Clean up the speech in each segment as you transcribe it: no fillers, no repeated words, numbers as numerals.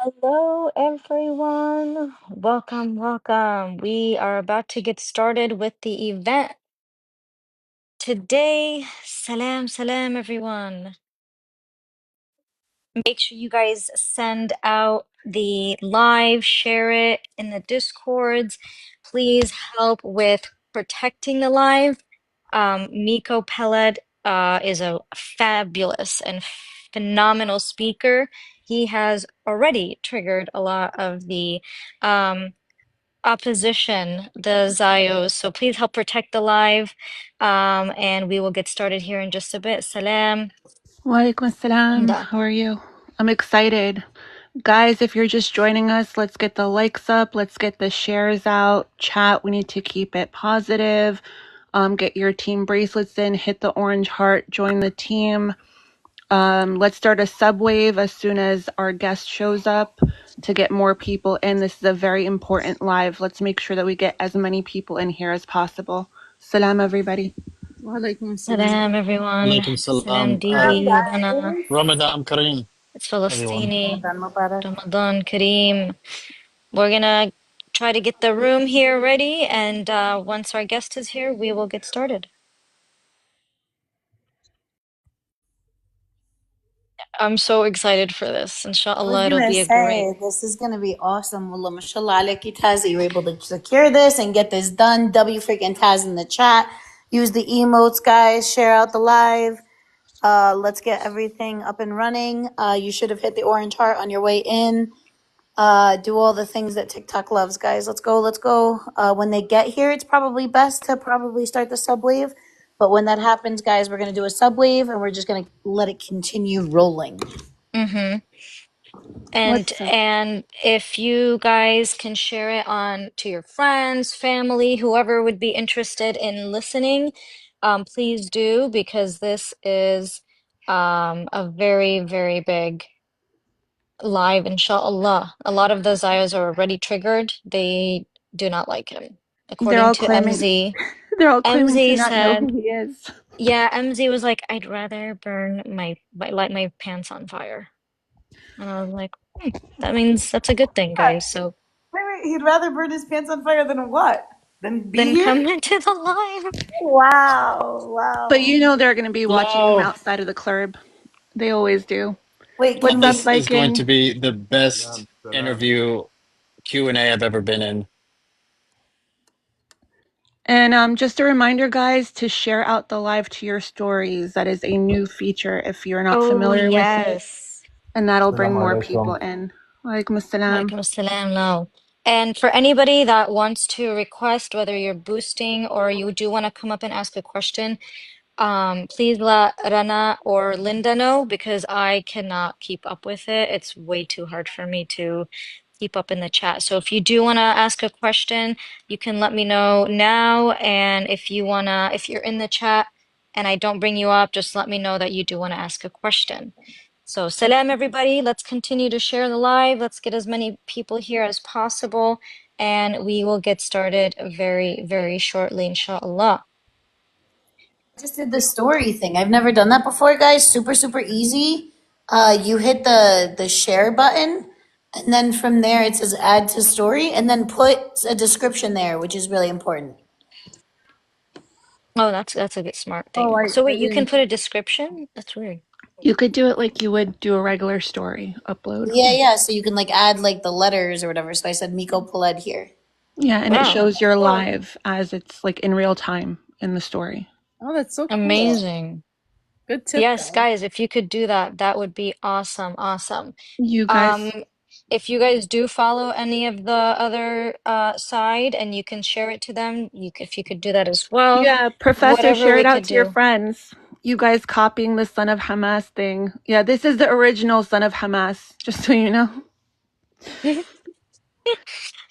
Hello, everyone. Welcome, welcome. We are about to get started with the event today. Salam, salam, everyone. Make sure you guys send out the live, share it in the Discords. Please help with protecting the live. Miko Peled is a fabulous and phenomenal speaker. He has already triggered a lot of the opposition, the Zios. So please help protect the live. And we will get started here in just a bit. Salam. Walaikum assalam. Da. How are you? I'm excited. Guys, if you're just joining us, let's get the likes up. Let's get the shares out. Chat, we need to keep it positive. Get your team bracelets in. Hit the orange heart. Join the team. Let's start a subwave as soon as our guest shows up to get more people in. This is a very important live. Let's make sure that we get as many people in here as possible. Salam, everybody. Walaikum salam. Salam, everyone. Alaikum Salam, salam. Salam, Didi, Hana. guys. Ramadan Kareem, It's everyone. Falastini. Ramadan Mubarak. Ramadan Kareem. We're gonna try to get the room here ready, and once our guest is here, we will get started. I'm so excited for this. I was Inshallah, it'll gonna be a great. say this is gonna be awesome. Wallah, mashallah alayki Taz, that you're able to secure this and get this done. W freaking Taz in the chat. Use the emotes, guys. Share out the live. Let's get everything up and running. You should have hit the orange heart on your way in. Do all the things that TikTok loves, guys. Let's go, let's go. When they get here, it's probably best to probably start the subwave. But when that happens, guys, we're gonna do a subwave and we're just gonna let it continue rolling. Mm-hmm. And What's up? and if you guys can share it on to your friends, family, whoever would be interested in listening, please do because this is a very, very big live, inshallah. A lot of the Zayas are already triggered. They do not like him. They're According all to claiming MZ, they're all claiming to MZ not know said, who he is. yeah, MZ was like, I'd rather burn light my pants on fire. And I was like, that means that's a good thing, guys. So Wait, he'd rather burn his pants on fire than what? Than be then here? come into the live. Wow, But wow. you know they're going to be watching him Wow. outside of the club. They always do. Wait, can What's we up, This is going to Viking? be the best interview Q&A I've ever been in. And just a reminder, guys, to share out the live to your stories. That is a new feature if you're not Oh, familiar with it. yes. And that'll bring Assalamu more people alaikum. in. Walaikum assalam. Walaikum assalam, no. And for anybody that wants to request, whether you're boosting or you do want to come up and ask a question, please let Rana or Linda know because I cannot keep up with it. It's way too hard for me to keep up in the chat. So if you do want to ask a question, you can let me know now. And if you're in the chat and I don't bring you up, just let me know that you do want to ask a question. So salam everybody. Let's continue to share the live. Let's get as many people here as possible. And we will get started very, very shortly, inshallah. just did the story thing? I've never done that before, guys. Super, super easy. You hit the share button, and then from there it says add to story, and then put a description there, which is really important. Oh, that's a good smart Oh, thing. I So wait, you can didn't. put a description? That's weird. You could do it like you would do a regular story upload. Yeah, yeah. So you can like add like the letters or whatever. So I said Miko Peled here. Yeah, and it Wow, shows you're live as it's like in real time in the story. Oh, that's so cool. amazing. Good tip, Yes, guys. guys, if you could do that, that would be awesome, awesome. You Um, guys, if you guys do follow any of the other side and you can share it to them, if you could do that as well, yeah, Professor, whatever share we it out could to your do. friends. You guys copying the Son of Hamas thing. Yeah, this is the original Son of Hamas, just so you know.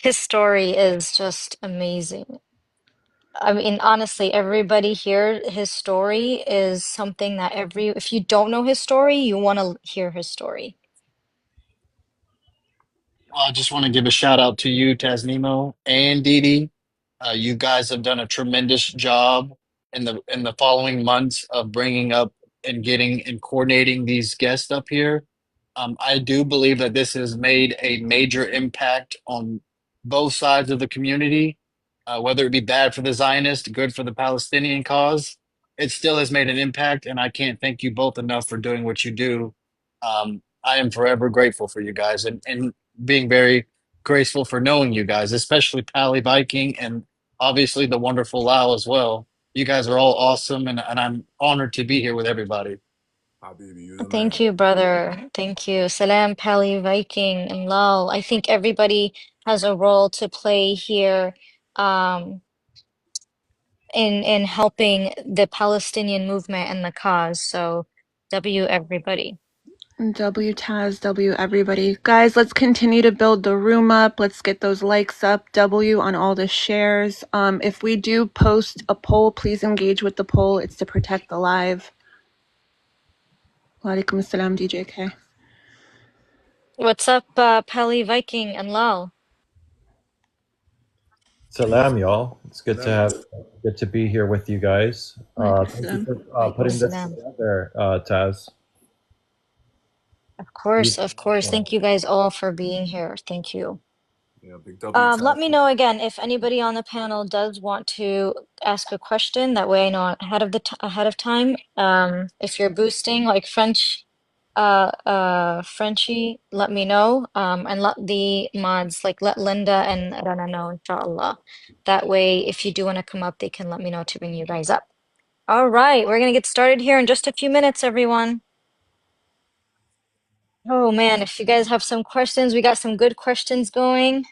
His story is just amazing. I mean, honestly, everybody here, his story is something that if you don't know his story, you want to hear his story. Well, I just want to give a shout out to you, taznemoo and Didi. You guys have done a tremendous job in the following months of bringing up and getting and coordinating these guests up here. I do believe that this has made a major impact on both sides of the community, whether it be bad for the Zionist, good for the Palestinian cause. It still has made an impact, and I can't thank you both enough for doing what you do. I am forever grateful for you guys and being very graceful for knowing you guys, especially Pally Viking and obviously the wonderful Lau as well. You guys are all awesome, and I'm honored to be here with everybody. Habibi, you the Thank man. you, brother. Thank you. Salam, Pali, Viking, and Lal. I think everybody has a role to play here um, in helping the Palestinian movement and the cause. So, W everybody. W Taz, W everybody. Guys, let's continue to build the room up. Let's get those likes up. W on all the shares. If we do post a poll, please engage with the poll. It's to protect the live. Walaikum assalam, DJK. What's up, Pali, Viking, and Lal? Salam, y'all. It's Salam. good to be here with you guys. Walaikum Thank you assalam. for Alaikum putting this salam. together, Taz. Of You, course, of course. uh, Thank you guys all for being here. Thank you. Yeah, big W Let ties. me know again if anybody on the panel does want to ask a question. That way I know ahead of ahead of time. If you're boosting like Frenchie, let me know. And let the mods like let Linda and Rana know, inshallah. That way, if you do want to come up, they can let me know to bring you guys up. All right, we're gonna get started here in just a few minutes, everyone. Oh man, if you guys have some questions, we got some good questions going.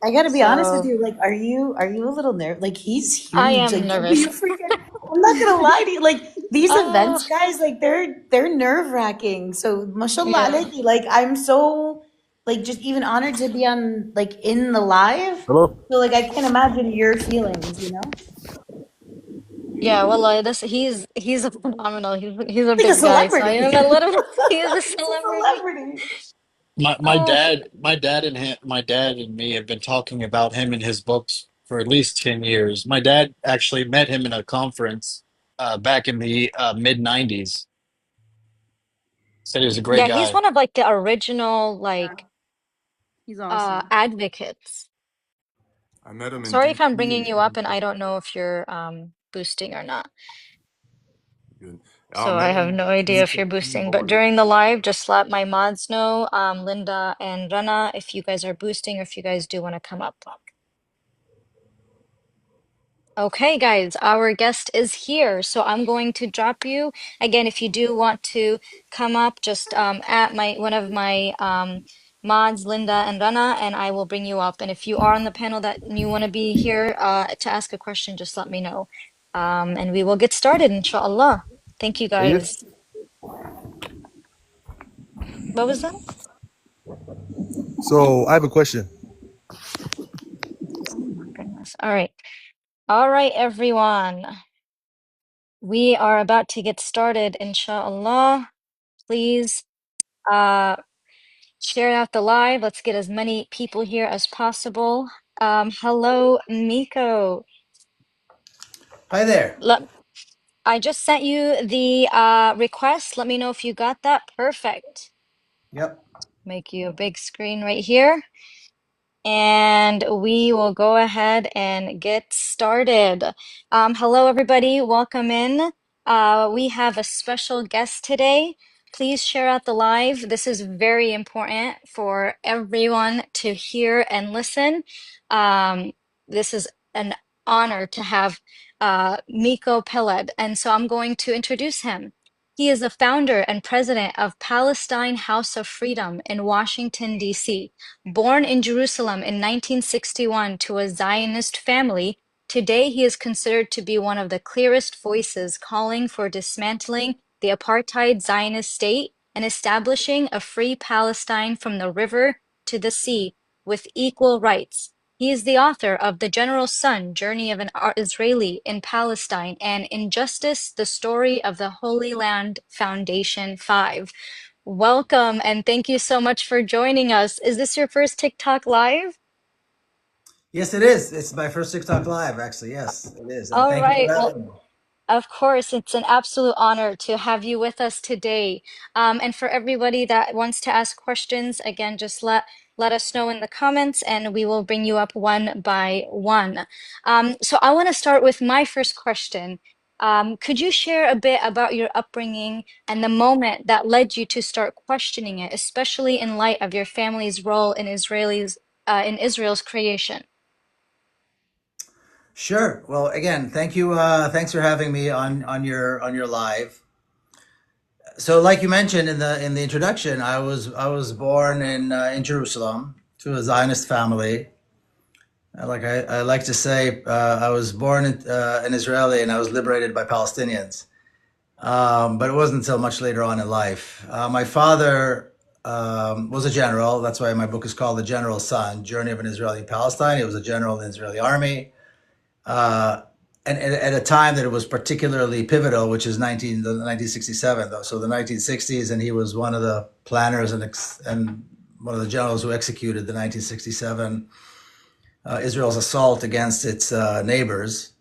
I gotta be honest with So you. Like, are you a little nervous? Like, he's I huge. am Like, nervous. you freaking. I'm not gonna lie to you. Like, these Oh, events, guys, like they're nerve wracking. So, mashallah yeah. alayki. Like, I'm so like just even honored to be on like in the live. Hello. So, like, I can't imagine your feelings. You know, Yeah, well, this he's a phenomenal. He's a like a big guy, so I celebrity. am a little. He is a He's a celebrity. celebrity. Oh, My dad and me have been talking about him and his books for at least 10 years. My dad actually met him in a conference back in the mid 90s. Said he was a great yeah, he's guy. one of like the original like He's awesome. advocates. I met him in Sorry if I'm DC. bringing you up and I don't know if you're boosting or not. Good. I So I met have him no idea in if you're DC boosting, but already. during the live, just let my mods know, Linda and Rana, if you guys are boosting or if you guys do want to come up. Okay, guys, our guest is here. So I'm going to drop you. Again, if you do want to come up, just at my one of my mods, Linda and Rana, and I will bring you up. And if you are on the panel that you want to be here to ask a question, just let me know. And we will get started, inshallah. Thank you, Are you? guys. What was that? So I have a question. Oh my goodness. All right. All right, everyone. We are about to get started, inshallah. Please share out the live. Let's get as many people here as possible. Hello, Miko. Hi there. Let, I just sent you the request. Let me know if you got that. Perfect. Yep. Make you a big screen right here. And we will go ahead and get started. Hello, everybody. Welcome in. We have a special guest today. Please share out the live. This is very important for everyone to hear and listen. This is an honor to have Miko Peled, and so I'm going to introduce him. He is the founder and president of Palestine House of Freedom in Washington, D.C. Born in Jerusalem in 1961 to a Zionist family, today he is considered to be one of the clearest voices calling for dismantling the apartheid Zionist state and establishing a free Palestine from the river to the sea with equal rights. He is the author of The General's Son, Journey of an Israeli in Palestine, and Injustice, the Story of the Holy Land Foundation 5. Welcome and thank you so much for joining us. Is this your first TikTok live? Yes, it is. It's my first TikTok live, actually. Yes, it is. And All thank you right. for Well, having me. Of course, it's an absolute honor to have you with us today. And for everybody that wants to ask questions, again, just let us know in the comments and we will bring you up one by one. So I want to start with my first question. Could you share a bit about your upbringing and the moment that led you to start questioning it, especially in light of your family's role in Israel's creation? Sure. Well, again, thank you. Thanks for having me on your live. So, like you mentioned in the introduction, I was born in Jerusalem to a Zionist family. I like to say, I was born an Israeli and I was liberated by Palestinians. But it wasn't until much later on in life. My father was a general. That's why my book is called The General's Son: Journey of an Israeli in Palestine. He was a general in the Israeli army. Uh, and at a time that it was particularly pivotal, which is 1967, though. So the 1960s, and he was one of the planners and one of the generals who executed the 1967 Israel's assault against its neighbors.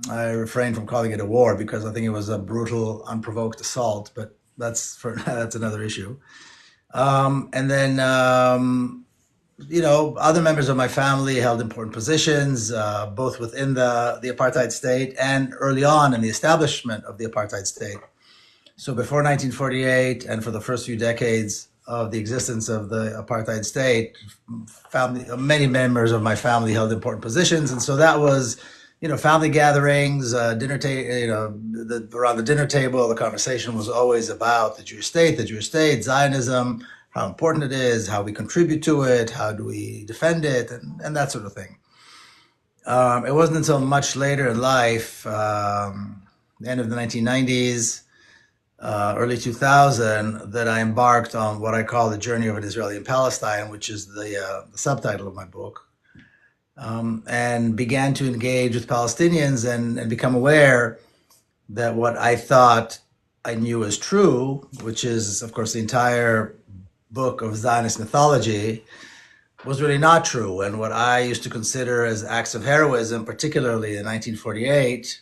I refrain from calling it a war because I think it was a brutal, unprovoked assault, but that's another issue. And then other members of my family held important positions, both within the apartheid state and early on in the establishment of the apartheid state. So before 1948 and for the first few decades of the existence of the apartheid state, many members of my family held important positions. And so that was, family gatherings, dinner table, around the dinner table, the conversation was always about the Jewish state, Zionism, how important it is, how we contribute to it, how do we defend it, and that sort of thing. It wasn't until much later in life, the end of the 1990s, early 2000, that I embarked on what I call the journey of an Israeli in Palestine, which is the subtitle of my book, and began to engage with Palestinians and become aware that what I thought I knew was true, which is, of course, the entire book of Zionist mythology, was really not true. And what I used to consider as acts of heroism, particularly in 1948,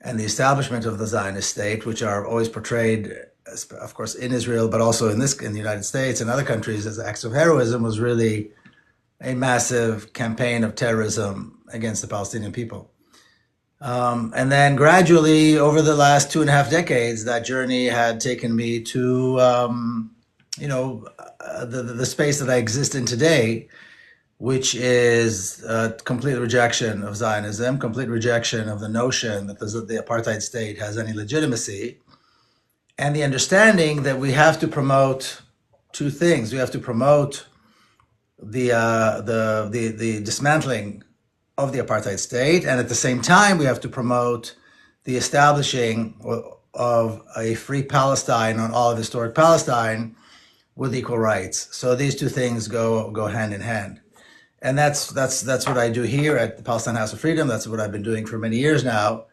and the establishment of the Zionist state, which are always portrayed, of course, in Israel, but also in the United States and other countries as acts of heroism, was really a massive campaign of terrorism against the Palestinian people. And then gradually, over the last 2.5 decades, that journey had taken me to, the space that I exist in today, which is complete rejection of Zionism, complete rejection of the notion that the apartheid state has any legitimacy, and the understanding that we have to promote two things. We have to promote the dismantling of the apartheid state, and at the same time, we have to promote the establishing of a free Palestine on all of historic Palestine with equal rights. So these two things go hand in hand. And that's what I do here at the Palestine House of Freedom. That's what I've been doing for many years now,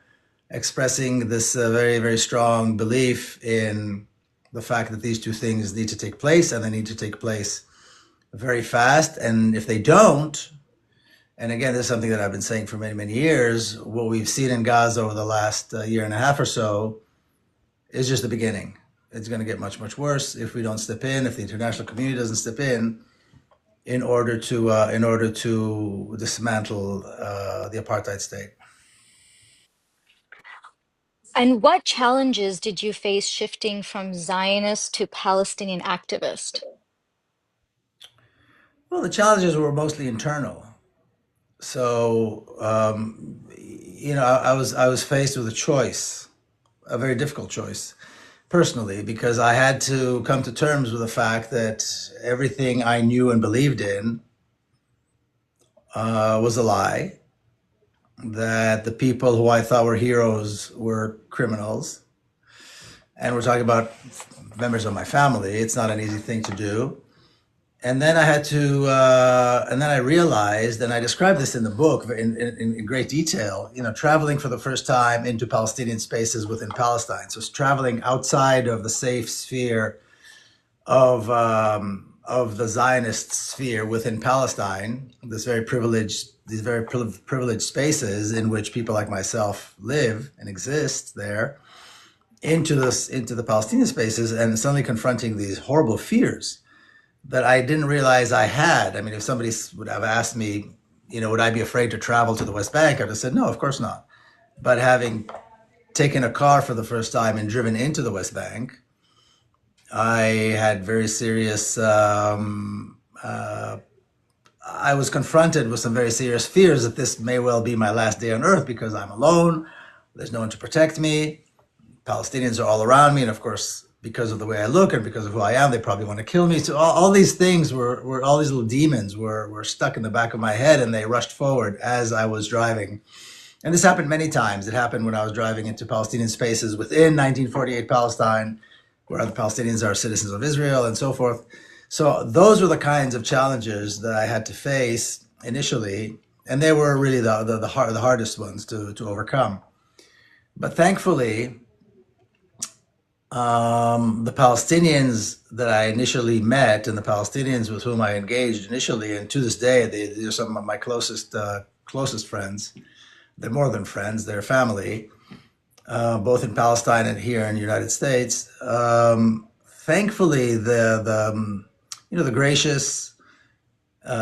expressing this very, very strong belief in the fact that these two things need to take place, and they need to take place very fast. And if they don't, and again, this is something that I've been saying for many, many years, what we've seen in Gaza over the last year and a half or so is just the beginning. It's going to get much, much worse if we don't step in, if the international community doesn't step in order to dismantle the apartheid state. And what challenges did you face shifting from Zionist to Palestinian activist? Well, the challenges were mostly internal. So, I was faced with a choice, a very difficult choice, personally, because I had to come to terms with the fact that everything I knew and believed in was a lie, that the people who I thought were heroes were criminals. And we're talking about members of my family. It's not an easy thing to do. And then and then I realized, and I described this in the book in great detail, traveling for the first time into Palestinian spaces within Palestine. So it's traveling outside of the safe sphere of of the Zionist sphere within Palestine, these very privileged spaces in which people like myself live and exist there, into the Palestinian spaces, and suddenly confronting these horrible fears that I didn't realize I had. I mean, if somebody would have asked me, would I be afraid to travel to the West Bank, I'd have said, no, of course not. But having taken a car for the first time and driven into the West Bank, I had very serious. I was confronted with some very serious fears that this may well be my last day on earth because I'm alone. There's no one to protect me. Palestinians are all around me, and of course, because of the way I look and because of who I am, they probably want to kill me. So all these things were all these little demons were stuck in the back of my head, and they rushed forward as I was driving. And this happened many times. It happened when I was driving into Palestinian spaces within 1948 Palestine, where other Palestinians are citizens of Israel and so forth. So those were the kinds of challenges that I had to face initially, and they were really the hardest ones to overcome. But thankfully, the Palestinians that I initially met and the Palestinians with whom I engaged initially, and to this day, they're some of my closest friends. They're more than friends; they're family, both in Palestine and here in the United States. Thankfully, the gracious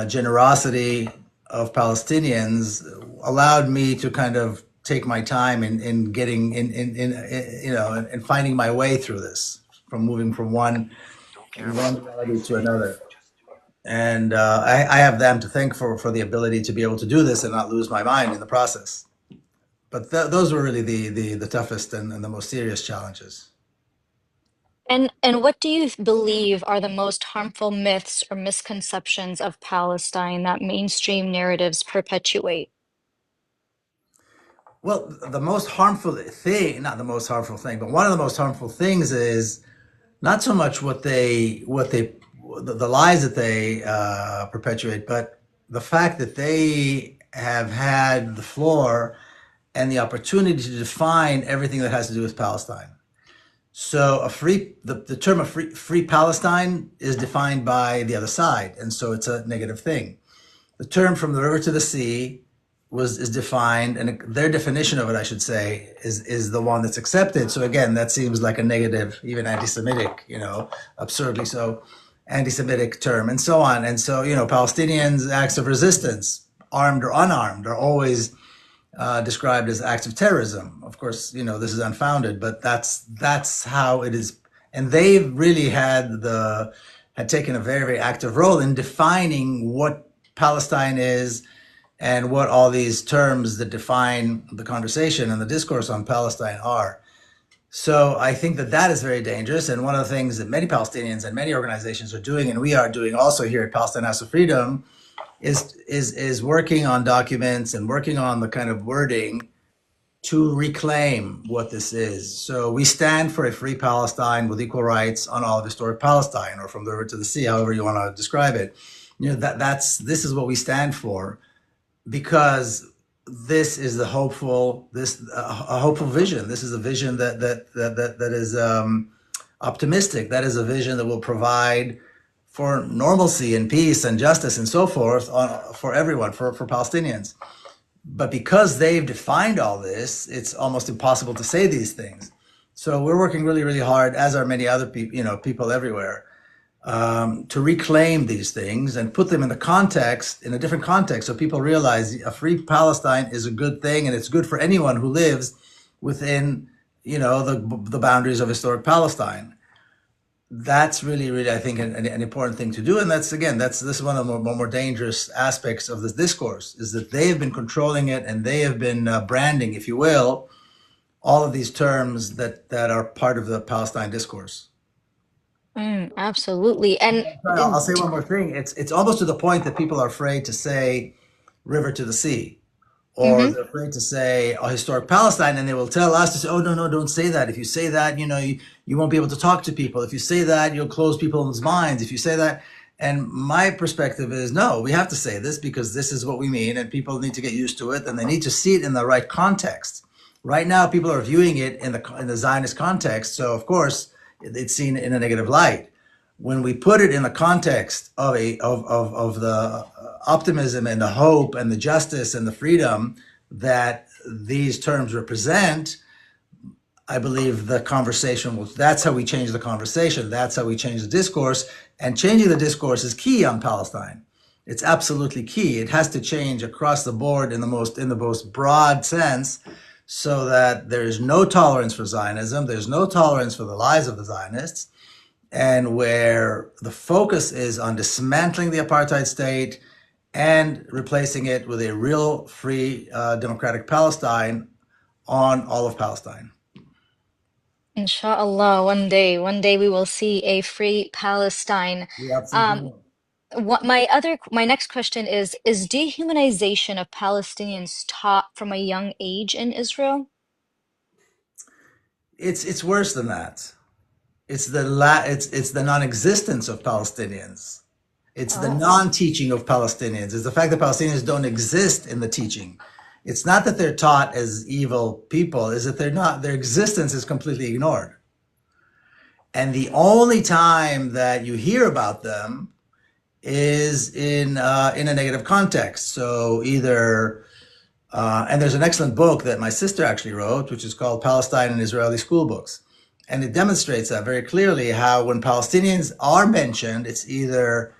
generosity of Palestinians allowed me to kind of take my time in getting in finding my way through this, from moving from one reality to another. And I have them to thank for the ability to be able to do this and not lose my mind in the process. But those were really the toughest and the most serious challenges. And what do you believe are the most harmful myths or misconceptions of Palestine that mainstream narratives perpetuate? Well, the most harmful thing, not the most harmful thing, but one of the most harmful things is not so much the lies that they perpetuate, but the fact that they have had the floor and the opportunity to define everything that has to do with Palestine. So the term of free Palestine is defined by the other side, and so it's a negative thing. The term from the river to the sea is defined, and their definition of it, I should say, is the one that's accepted. So again, that seems like a negative, even anti-Semitic, absurdly so, anti-Semitic term, and so on. And so, Palestinians' acts of resistance, armed or unarmed, are always described as acts of terrorism. Of course, this is unfounded, but that's how it is. And they really had taken a very, very active role in defining what Palestine is and what all these terms that define the conversation and the discourse on Palestine are. So I think that is very dangerous. And one of the things that many Palestinians and many organizations are doing, and we are doing also here at Palestine House of Freedom, is working on documents and working on the kind of wording to reclaim what this is. So we stand for a free Palestine with equal rights on all of historic Palestine, or from the river to the sea, however you want to describe it. This is what we stand for, because this is a hopeful vision. This is a vision that is optimistic. That is a vision that will provide for normalcy and peace and justice and so forth for everyone, for Palestinians. But because they've defined all this, it's almost impossible to say these things. So we're working really, really hard, as are many other people everywhere, to reclaim these things and put them in a different context, so people realize a free Palestine is a good thing, and it's good for anyone who lives within, the boundaries of historic Palestine. That's really, really, I think, an important thing to do. And this is one of the more dangerous aspects of this discourse, is that they have been controlling it, and they have been branding, if you will, all of these terms that are part of the Palestine discourse. Absolutely. And I'll say one more thing. It's almost to the point that people are afraid to say river to the sea, or they're afraid to say historic Palestine, and they will tell us to say, oh, no, don't say that. If you say that, you won't be able to talk to people. If you say that, you'll close people's minds. If you say that. And my perspective is, no, we have to say this because this is what we mean, and people need to get used to it, and they need to see it in the right context. Right now, people are viewing it in the Zionist context, so of course, it's seen in a negative light. when we put it in the context of the optimism and the hope and the justice and the freedom that these terms represent, I believe the conversation will, that's how we change the conversation. That's how we change the discourse. And changing the discourse is key on Palestine. It's absolutely key. It has to change across the board in the most broad sense, so that there's no tolerance for Zionism, there's no tolerance for the lies of the Zionists, and where the focus is on dismantling the apartheid state and replacing it with a real free democratic Palestine on all of Palestine. Inshallah, one day we will see a free Palestine. We absolutely Um, will. my next question is dehumanization of Palestinians taught from a young age in Israel? It's worse than that. It's the non-existence of Palestinians. It's the Oh, non-teaching of Palestinians. It's the fact that Palestinians don't exist in the teaching. It's not that they're taught as evil people, is that they're not, their existence is completely ignored. And the only time that you hear about them is in a negative context. So either and there's an excellent book that my sister actually wrote, which is called Palestine in Israeli School Books. And it demonstrates that very clearly, how when Palestinians are mentioned, it's either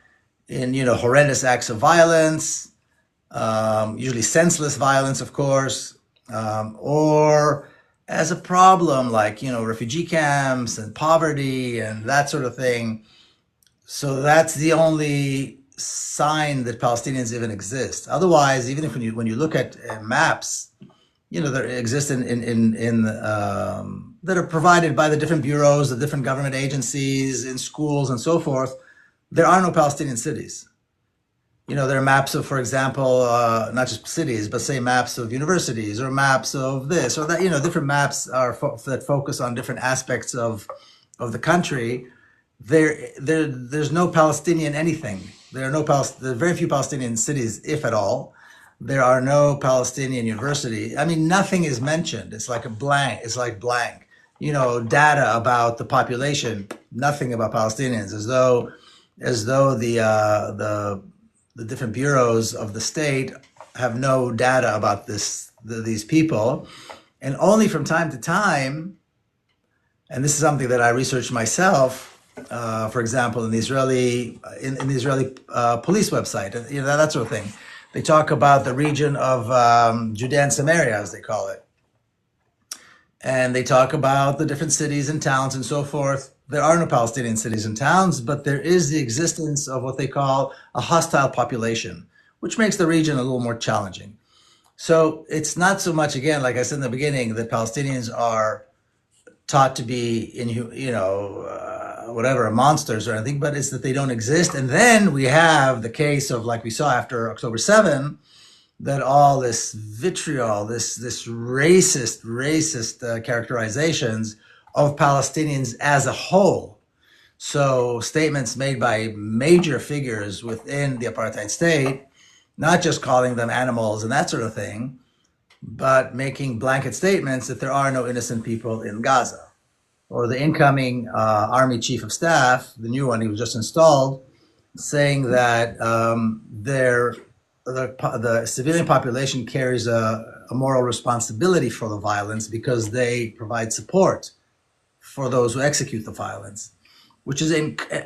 in, horrendous acts of violence, usually senseless violence, of course, or as a problem like, refugee camps and poverty and that sort of thing. So that's the only sign that Palestinians even exist. Otherwise, even if when you look at maps, that exist that are provided by the different bureaus, the different government agencies, in schools and so forth, there are no Palestinian cities. There are maps of, for example, not just cities, but say maps of universities or maps of this or that. Different maps that focus on different aspects of the country. There's no Palestinian anything. There are very few Palestinian cities, if at all. There are no Palestinian university. I mean, nothing is mentioned. It's like a blank. It's like blank. Data about the population, nothing about Palestinians, as though the different bureaus of the state have no data about these people, and only from time to time. And this is something that I researched myself. For example, in the Israeli police website, that sort of thing. They talk about the region of Judea and Samaria, as they call it. And they talk about the different cities and towns and so forth. There are no Palestinian cities and towns, but there is the existence of what they call a hostile population, which makes the region a little more challenging. So it's not so much, again, like I said in the beginning, that Palestinians are taught to be whatever, monsters or anything, but it's that they don't exist. And then we have the case of, like we saw after October 7, that all this vitriol, this racist characterizations of Palestinians as a whole. So statements made by major figures within the apartheid state, not just calling them animals and that sort of thing, but making blanket statements that there are no innocent people in Gaza. Or the incoming Army Chief of Staff, the new one, he was just installed, saying that the civilian population carries a moral responsibility for the violence because they provide support for those who execute the violence, which is,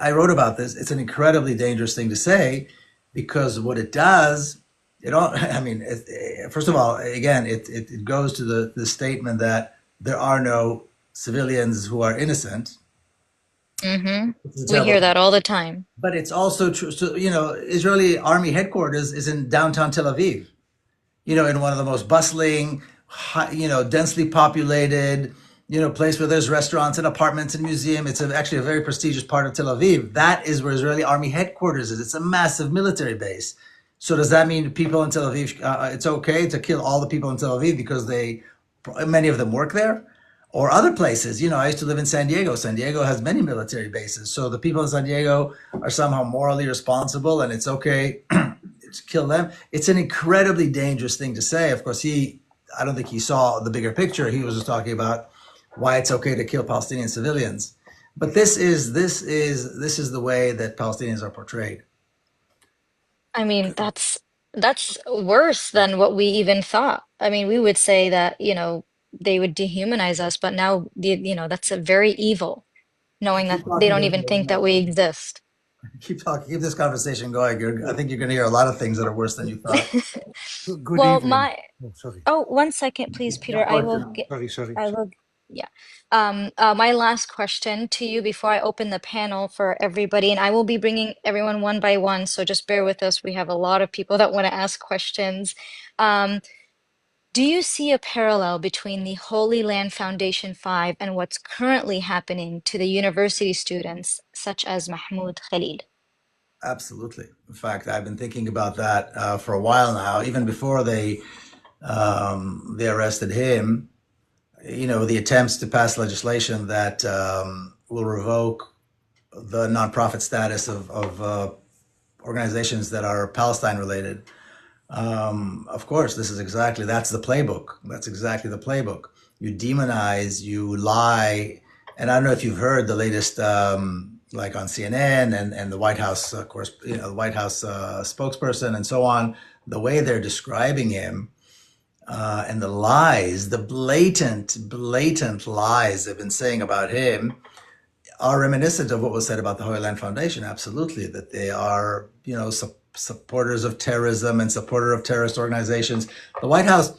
I wrote about this, it's an incredibly dangerous thing to say, because what it does, first of all, again, it goes to the statement that there are no civilians who are innocent. mm-hmm. It's a We hear terrible, that all the time. but it's also true. So, Israeli army headquarters is in downtown Tel Aviv, in one of the most bustling, densely populated, place where there's restaurants and apartments and museum. It's actually a very prestigious part of Tel Aviv. That is where Israeli army headquarters is. It's a massive military base. So does that mean people in Tel Aviv, it's okay to kill all the people in Tel Aviv because many of them work there? Or other places, I used to live in San Diego. San Diego has many military bases. So the people in San Diego are somehow morally responsible and it's okay to kill them. It's an incredibly dangerous thing to say. Of course, I don't think he saw the bigger picture. He was just talking about why it's okay to kill Palestinian civilians. But this is the way that Palestinians are portrayed. I mean, that's worse than what we even thought. I mean, we would say that, they would dehumanize us, but now that's a very evil, knowing that Keep they talking, don't baby. even think that we exist. Keep talking. Keep this conversation going. I think you're going to hear a lot of things that are worse than you thought. Good Well, evening. Oh, sorry. oh, 1 second, please, Yeah, of Peter. course. Yeah. Sorry. I will, yeah. My last question to you before I open the panel for everybody, and I will be bringing everyone one by one, so just bear with us. We have a lot of people that want to ask questions. Do you see a parallel between the Holy Land Foundation 5 and what's currently happening to the university students, such as Mahmoud Khalid? Absolutely. In fact, I've been thinking about that for a while now, even before they arrested him. The attempts to pass legislation that will revoke the nonprofit status of organizations that are Palestine related. Of course, that's the playbook. That's exactly the playbook. You demonize, you lie. And I don't know if you've heard the latest, like on CNN and the White House, of course, the White House spokesperson and so on, the way they're describing him and the lies, the blatant lies they've been saying about him are reminiscent of what was said about the Holy Land Foundation. Absolutely, that they are, supporters of terrorism and supporter of terrorist organizations. The White House,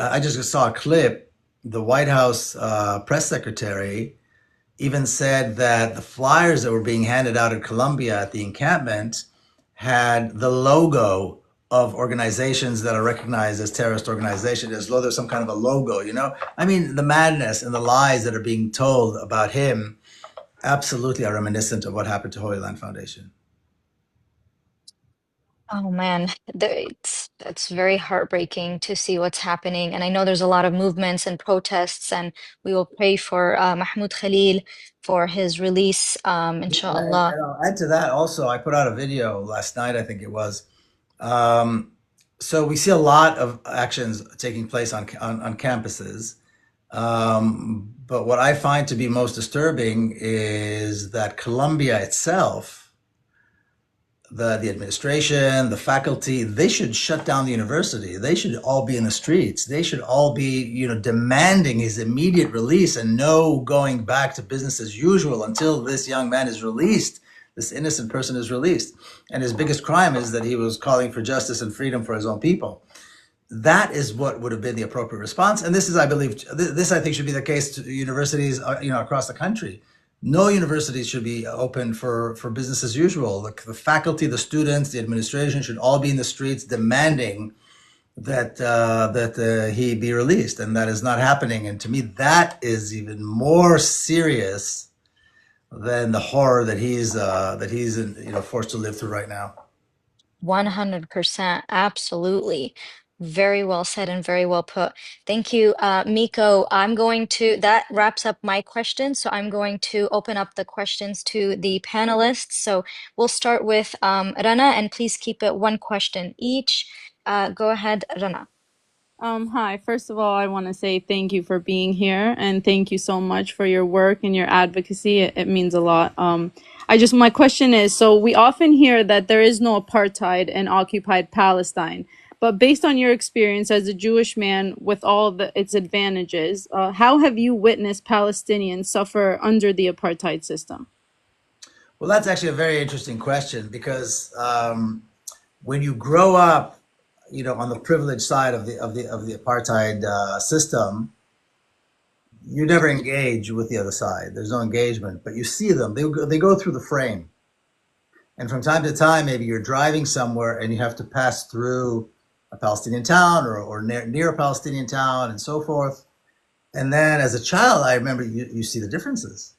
I just saw a clip. The White House press secretary even said that the flyers that were being handed out in Colombia at the encampment had the logo of organizations that are recognized as terrorist organizations, as though there's some kind of a logo. I mean, the madness and the lies that are being told about him absolutely are reminiscent of what happened to Holy Land Foundation. Oh man, it's very heartbreaking to see what's happening. And I know there's a lot of movements and protests, and we will pray for Mahmoud Khalil for his release, inshallah. And I'll add to that also, I put out a video last night, I think it was. Um, so we see a lot of actions taking place on campuses. But what I find to be most disturbing is that Columbia itself, the administration, the faculty, they should shut down the university. They should all be in the streets. They should all be, demanding his immediate release and no going back to business as usual until this young man is released. This innocent person is released. And his biggest crime is that he was calling for justice and freedom for his own people. That is what would have been the appropriate response. And this is, I believe, this I think should be the case to universities, across the country. No university should be open for business as usual. The faculty, the students, the administration should all be in the streets demanding that he be released, and that is not happening. And to me, that is even more serious than the horror that he's forced to live through right now. 100%, absolutely. Very well said and very well put. Thank you, Miko. That wraps up my questions. So I'm going to open up the questions to the panelists. So we'll start with Rana, and please keep it one question each. Go ahead, Rana. Hi. First of all, I want to say thank you for being here and thank you so much for your work and your advocacy. It means a lot. My question is, so we often hear that there is no apartheid in occupied Palestine, but based on your experience as a Jewish man with all its advantages, how have you witnessed Palestinians suffer under the apartheid system? Well, that's actually a very interesting question because when you grow up, on the privileged side of the apartheid system, you never engage with the other side. There's no engagement, but you see them. They go through the frame, and from time to time, maybe you're driving somewhere and you have to pass through a Palestinian town or near a Palestinian town and so forth. And then, as a child, I remember you see the differences.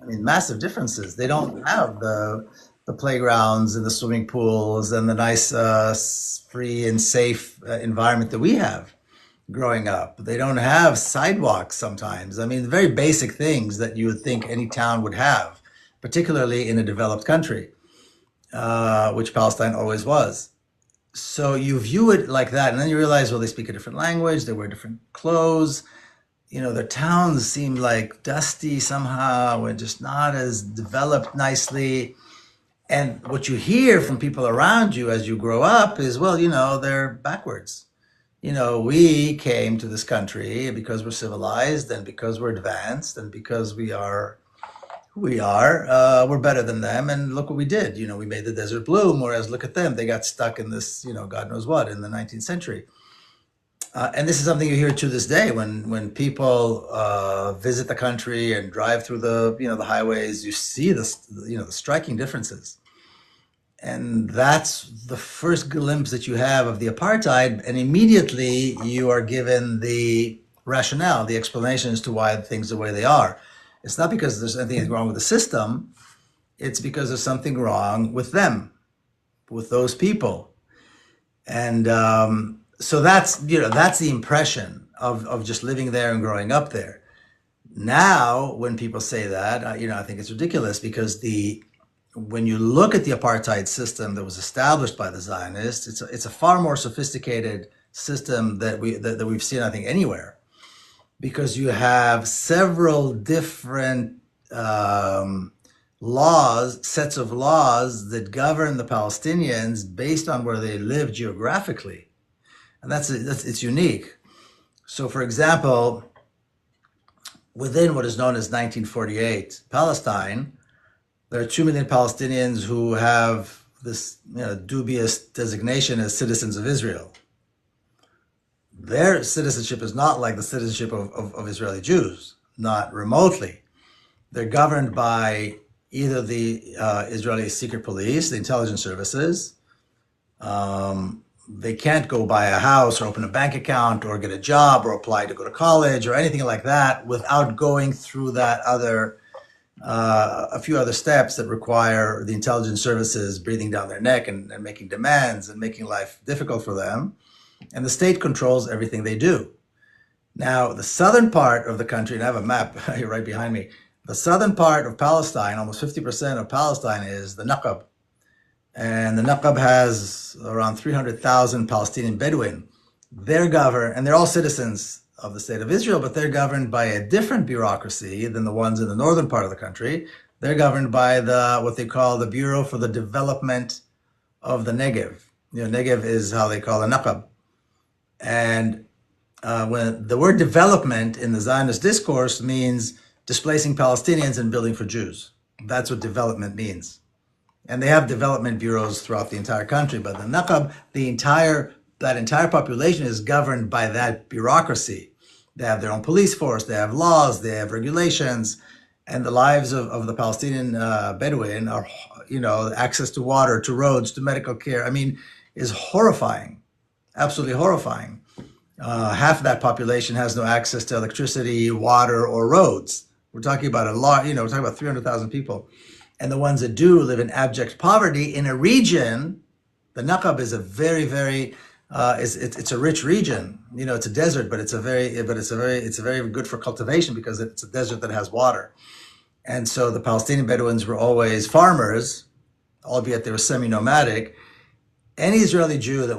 I mean, massive differences. They don't have the playgrounds and the swimming pools and the nice, free and safe environment that we have growing up. They don't have sidewalks sometimes. I mean, very basic things that you would think any town would have, particularly in a developed country, which Palestine always was. So you view it like that, and then you realize, well, they speak a different language, they wear different clothes. their towns seem like dusty somehow and just not as developed nicely. And what you hear from people around you as you grow up is, well, they're backwards. We came to this country because we're civilized and because we're advanced and because we are who we are. We're better than them. And look what we did. We made the desert bloom, whereas look at them. They got stuck in this, God knows what, in the 19th century. And this is something you hear to this day when people visit the country and drive through the highways. You see this, the striking differences. And that's the first glimpse that you have of the apartheid. And immediately you are given the rationale, the explanation as to why things are the way they are. It's not because there's anything wrong with the system. It's because there's something wrong with them, with those people. And so that's the impression of just living there and growing up there. Now, when people say that, I think it's ridiculous because when you look at the apartheid system that was established by the Zionists, it's a far more sophisticated system that we've seen, I think, anywhere, because you have several different sets of laws that govern the Palestinians based on where they live geographically, and it's unique. So, for example, within what is known as 1948 Palestine, there are 2 million Palestinians who have this dubious designation as citizens of Israel. Their citizenship is not like the citizenship of Israeli Jews, not remotely. They're governed by either the Israeli secret police, the intelligence services. They can't go buy a house or open a bank account or get a job or apply to go to college or anything like that without going through that a few other steps that require the intelligence services breathing down their neck and making demands and making life difficult for them. And the state controls everything they do. Now, the southern part of the country, and I have a map right behind me, the southern part of Palestine, almost 50% of Palestine is the Naqab. And the Naqab has around 300,000 Palestinian Bedouin. They're governed, and they're all citizens of the state of Israel, but they're governed by a different bureaucracy than the ones in the northern part of the country. They're governed by what they call the Bureau for the Development of the Negev. Negev is how they call the Naqab. And when the word development in the Zionist discourse means displacing Palestinians and building for Jews. That's what development means. And they have development bureaus throughout the entire country, but the Naqab, that entire population is governed by that bureaucracy. They have their own police force, they have laws, they have regulations, and the lives of the Palestinian Bedouin are, access to water, to roads, to medical care, is horrifying, absolutely horrifying. Half of that population has no access to electricity, water, or roads. We're talking about we're talking about 300,000 people. And the ones that do live in abject poverty in a region. The Naqab is a very, very, it's a rich region. It's a desert, but it's very good for cultivation because it's a desert that has water. And so the Palestinian Bedouins were always farmers, albeit they were semi-nomadic. Any Israeli Jew that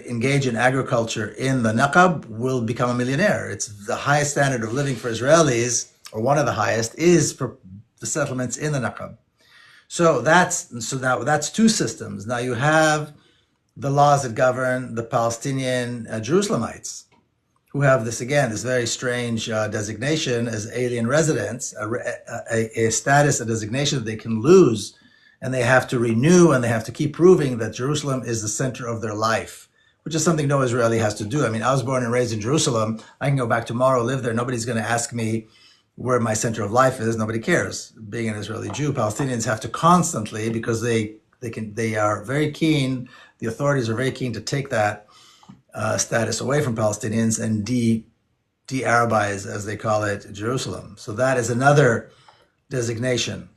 engage in agriculture in the Naqab will become a millionaire. It's the highest standard of living for Israelis, or one of the highest, is for the settlements in the Naqab. So now that's two systems. Now you have the laws that govern the Palestinian Jerusalemites, who have this very strange designation as alien residents, a status, a designation that they can lose, and they have to renew, and they have to keep proving that Jerusalem is the center of their life, which is something no Israeli has to do. I was born and raised in Jerusalem. I can go back tomorrow, live there. Nobody's going to ask me where my center of life is. Nobody cares. Being an Israeli Jew, Palestinians have to constantly, because they are very keen, the authorities are very keen to take that status away from Palestinians and de-Arabize, as they call it, Jerusalem. So that is another designation.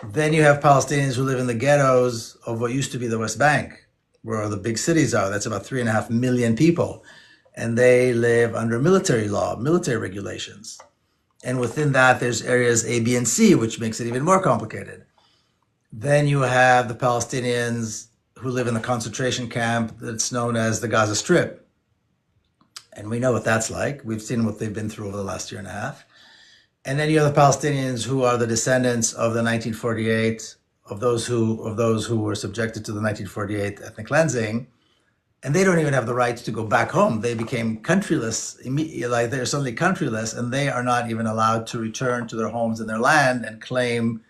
Then you have Palestinians who live in the ghettos of what used to be the West Bank, where the big cities are. That's about 3.5 million people. And they live under military law, military regulations. And within that, there's areas A, B, and C, which makes it even more complicated. Then you have the Palestinians who live in the concentration camp that's known as the Gaza Strip. And we know what that's like. We've seen what they've been through over the last year and a half. And then you have the Palestinians who are the descendants of the 1948, of those who were subjected to the 1948 ethnic cleansing, and they don't even have the right to go back home. They became countryless immediately, like they're suddenly countryless, and they are not even allowed to return to their homes and their land and claim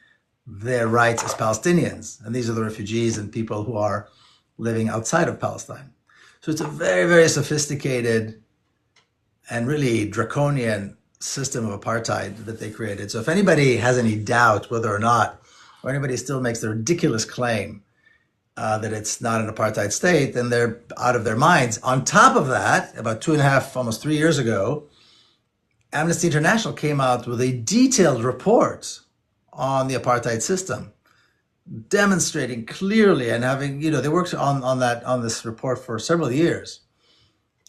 their rights as Palestinians. And these are the refugees and people who are living outside of Palestine. So it's a very, very sophisticated and really draconian system of apartheid that they created. So if anybody has any doubt whether or not, or anybody still makes the ridiculous claim that it's not an apartheid state, then they're out of their minds. On top of that, about 2.5, almost 3 years ago, Amnesty International came out with a detailed report on the apartheid system, demonstrating clearly and having, they worked on this report for several years,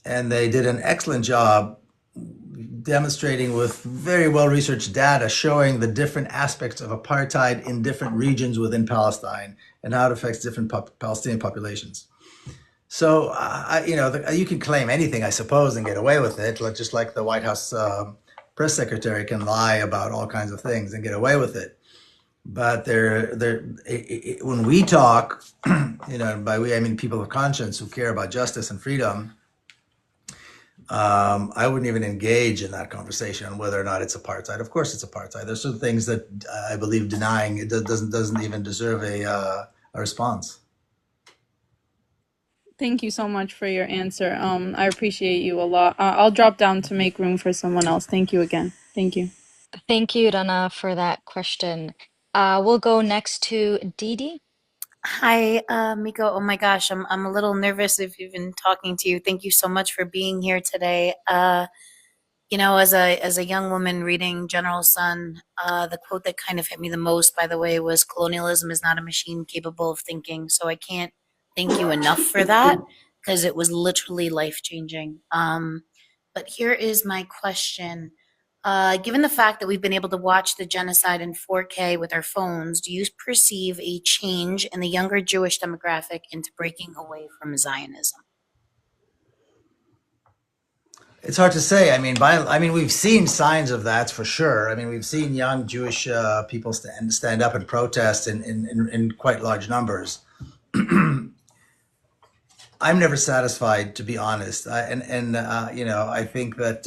and they did an excellent job demonstrating with very well-researched data showing the different aspects of apartheid in different regions within Palestine and how it affects different Palestinian populations. So, you can claim anything, I suppose, and get away with it, just like the White House press secretary can lie about all kinds of things and get away with it. But when we talk, by we I mean people of conscience who care about justice and freedom, I wouldn't even engage in that conversation on whether or not it's apartheid. Of course, it's apartheid. There's some things that I believe denying it doesn't even deserve a response. Thank you so much for your answer. I appreciate you a lot. I'll drop down to make room for someone else. Thank you again. Thank you. Thank you, Rana, for that question. We'll go next to Didi. Hi, Miko. Oh my gosh, I'm a little nervous if you've been talking to you. Thank you so much for being here today. As a young woman reading General Sun, the quote that kind of hit me the most, by the way, was "Colonialism is not a machine capable of thinking." So I can't thank you enough for that because it was literally life changing. But here is my question. Given the fact that we've been able to watch the genocide in 4K with our phones, do you perceive a change in the younger Jewish demographic into breaking away from Zionism? It's hard to say. I mean, we've seen signs of that for sure. I mean, we've seen young Jewish people stand up and protest in quite large numbers. I'm never satisfied, to be honest. I think that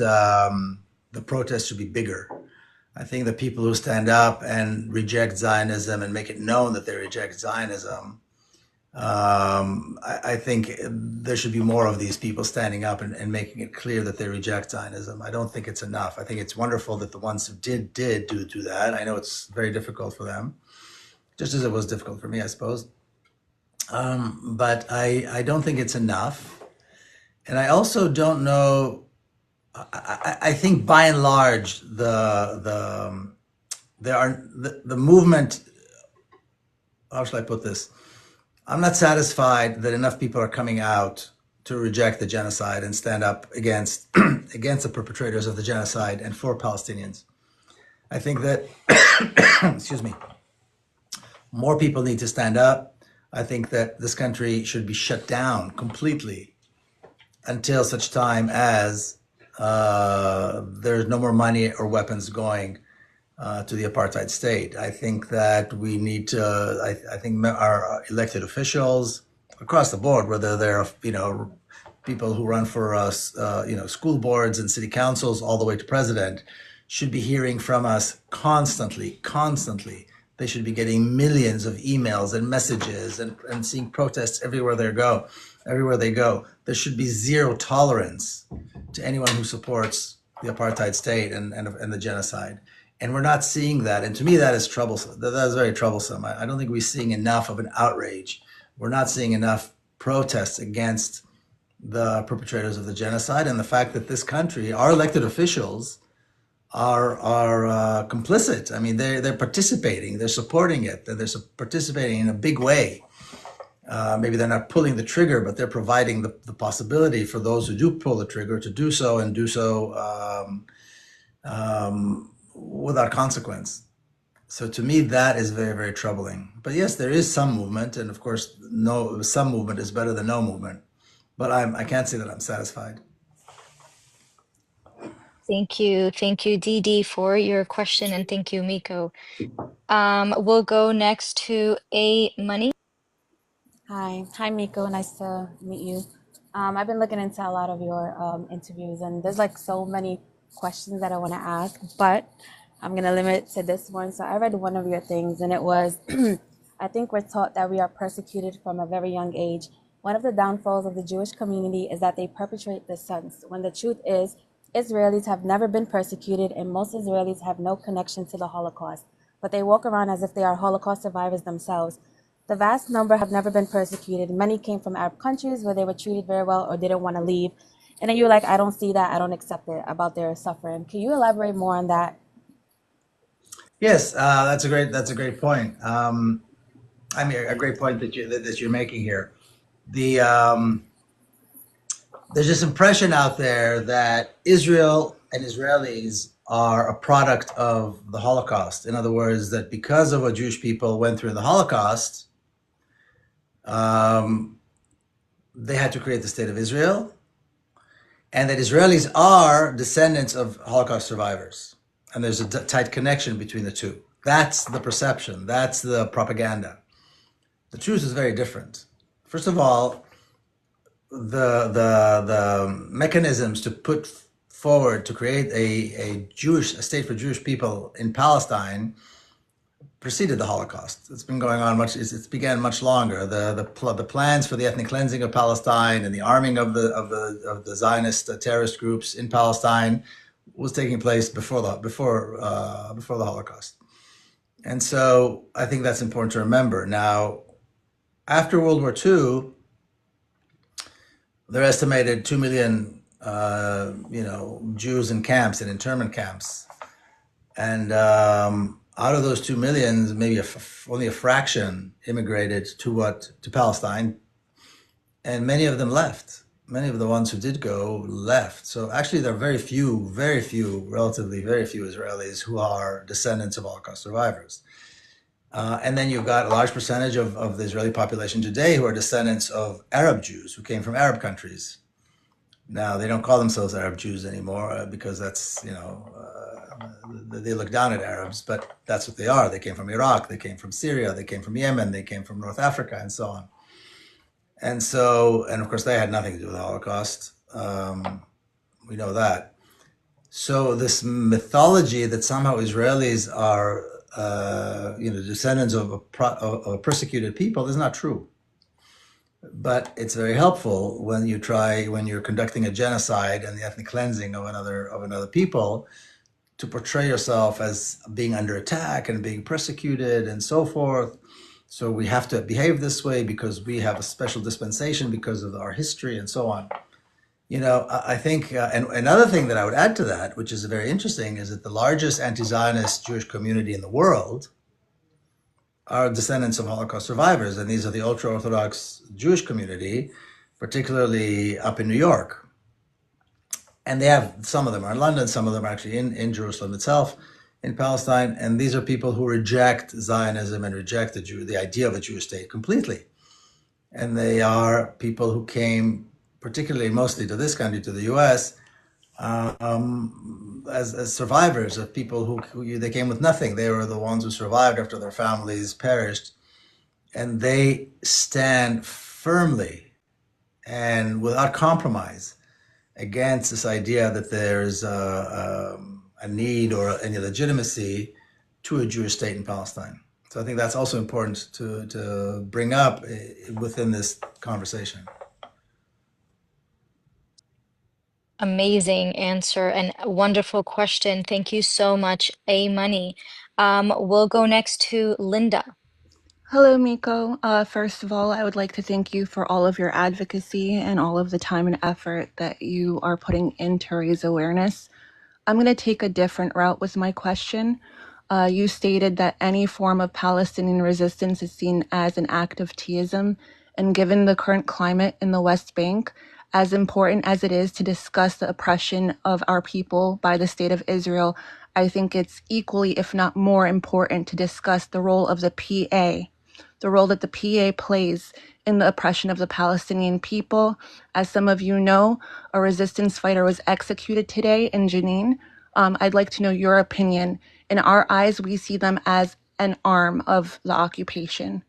the protest should be bigger. I think the people who stand up and reject Zionism and make it known that they reject Zionism, I think there should be more of these people standing up and making it clear that they reject Zionism. I don't think it's enough. I think it's wonderful that the ones who did do that. I know it's very difficult for them, just as it was difficult for me, I suppose. But I don't think it's enough. And I also don't know. I think by and large the movement. How shall I put this? I'm not satisfied that enough people are coming out to reject the genocide and stand up against against the perpetrators of the genocide and for Palestinians. I think that excuse me, more people need to stand up. I think that this country should be shut down completely until such time as there's no more money or weapons going to the apartheid state. I think that we need to, I think our elected officials across the board, whether they're, people who run for us, school boards and city councils all the way to president, should be hearing from us constantly. They should be getting millions of emails and messages and seeing protests everywhere they go. There should be zero tolerance to anyone who supports the apartheid state and the genocide. And we're not seeing that. And to me, that is troublesome. That is very troublesome. I don't think we're seeing enough of an outrage. We're not seeing enough protests against the perpetrators of the genocide and the fact that this country, our elected officials, are complicit. I mean, they're participating. They're supporting it. They're participating in a big way. Maybe they're not pulling the trigger, but they're providing the possibility for those who do pull the trigger to do so and do so without consequence. So to me, that is very, very troubling. But yes, there is some movement, and of course, some movement is better than no movement. But I can't say that I'm satisfied. Thank you, Dee Dee, for your question, and thank you, Miko. We'll go next to A Money. Hi, Miko. Nice to meet you. I've been looking into a lot of your interviews, and there's like so many questions that I want to ask, but I'm gonna limit to this one. So I read one of your things, and it was, I think we're taught that we are persecuted from a very young age. One of the downfalls of the Jewish community is that they perpetuate this sense, when the truth is, Israelis have never been persecuted, and most Israelis have no connection to the Holocaust, but they walk around as if they are Holocaust survivors themselves. The vast number have never been persecuted. Many came from Arab countries where they were treated very well or didn't want to leave. And then you're like, I don't see that. I don't accept it about their suffering. Can you elaborate more on that? Yes, that's a great point. I mean, a great point that you're making here. The There's this impression out there that Israel and Israelis are a product of the Holocaust. In other words, that because of what Jewish people went through in the Holocaust, they had to create the state of Israel, and that Israelis are descendants of Holocaust survivors. And there's a tight connection between the two. That's the perception. That's the propaganda. The truth is very different. First of all, the mechanisms to put forward to create a state for Jewish people in Palestine preceded the Holocaust. It's been going on it's began much longer. The plans for the ethnic cleansing of Palestine and the arming of the Zionist terrorist groups in Palestine was taking place before the Holocaust. And so I think that's important to remember. Now, after World War II, there are estimated 2 million, Jews in camps, in internment camps, and out of those 2 million, maybe only a fraction immigrated to Palestine, and many of them left. Many of the ones who did go left. So actually, there are relatively very few Israelis who are descendants of Holocaust survivors. And then you've got a large percentage of the Israeli population today who are descendants of Arab Jews who came from Arab countries. Now, they don't call themselves Arab Jews anymore because that's, they look down at Arabs, but that's what they are. They came from Iraq, they came from Syria, they came from Yemen, they came from North Africa, and so on. And so, and of course, they had nothing to do with the Holocaust. We know that. So this mythology that somehow Israelis are descendants of a persecuted people is not true. But it's very helpful when you're conducting a genocide and the ethnic cleansing of another people, to portray yourself as being under attack and being persecuted and so forth. So we have to behave this way because we have a special dispensation because of our history and so on. I think, and another thing that I would add to that, which is very interesting, is that the largest anti-Zionist Jewish community in the world are descendants of Holocaust survivors. And these are the ultra-Orthodox Jewish community, particularly up in New York. And some of them are in London, some of them are actually in Jerusalem itself, in Palestine. And these are people who reject Zionism and reject the idea of a Jewish state completely. And they are people who came mostly to this country, to the U.S., as survivors of people who they came with nothing. They were the ones who survived after their families perished. And they stand firmly and without compromise against this idea that there's a need or any legitimacy to a Jewish state in Palestine. So I think that's also important to bring up within this conversation. Amazing answer and a wonderful question. Thank you so much, A Money. We'll go next to Linda. Hello, Miko. First of all, I would like to thank you for all of your advocacy and all of the time and effort that you are putting in to raise awareness. I'm going to take a different route with my question. You stated that any form of Palestinian resistance is seen as an act of theism, and given the current climate in the West Bank, as important as it is to discuss the oppression of our people by the state of Israel, I think it's equally, if not more important, to discuss the role of the PA, the role that the PA plays in the oppression of the Palestinian people. As some of you know, a resistance fighter was executed today in Jenin. I'd like to know your opinion. In our eyes, we see them as an arm of the occupation.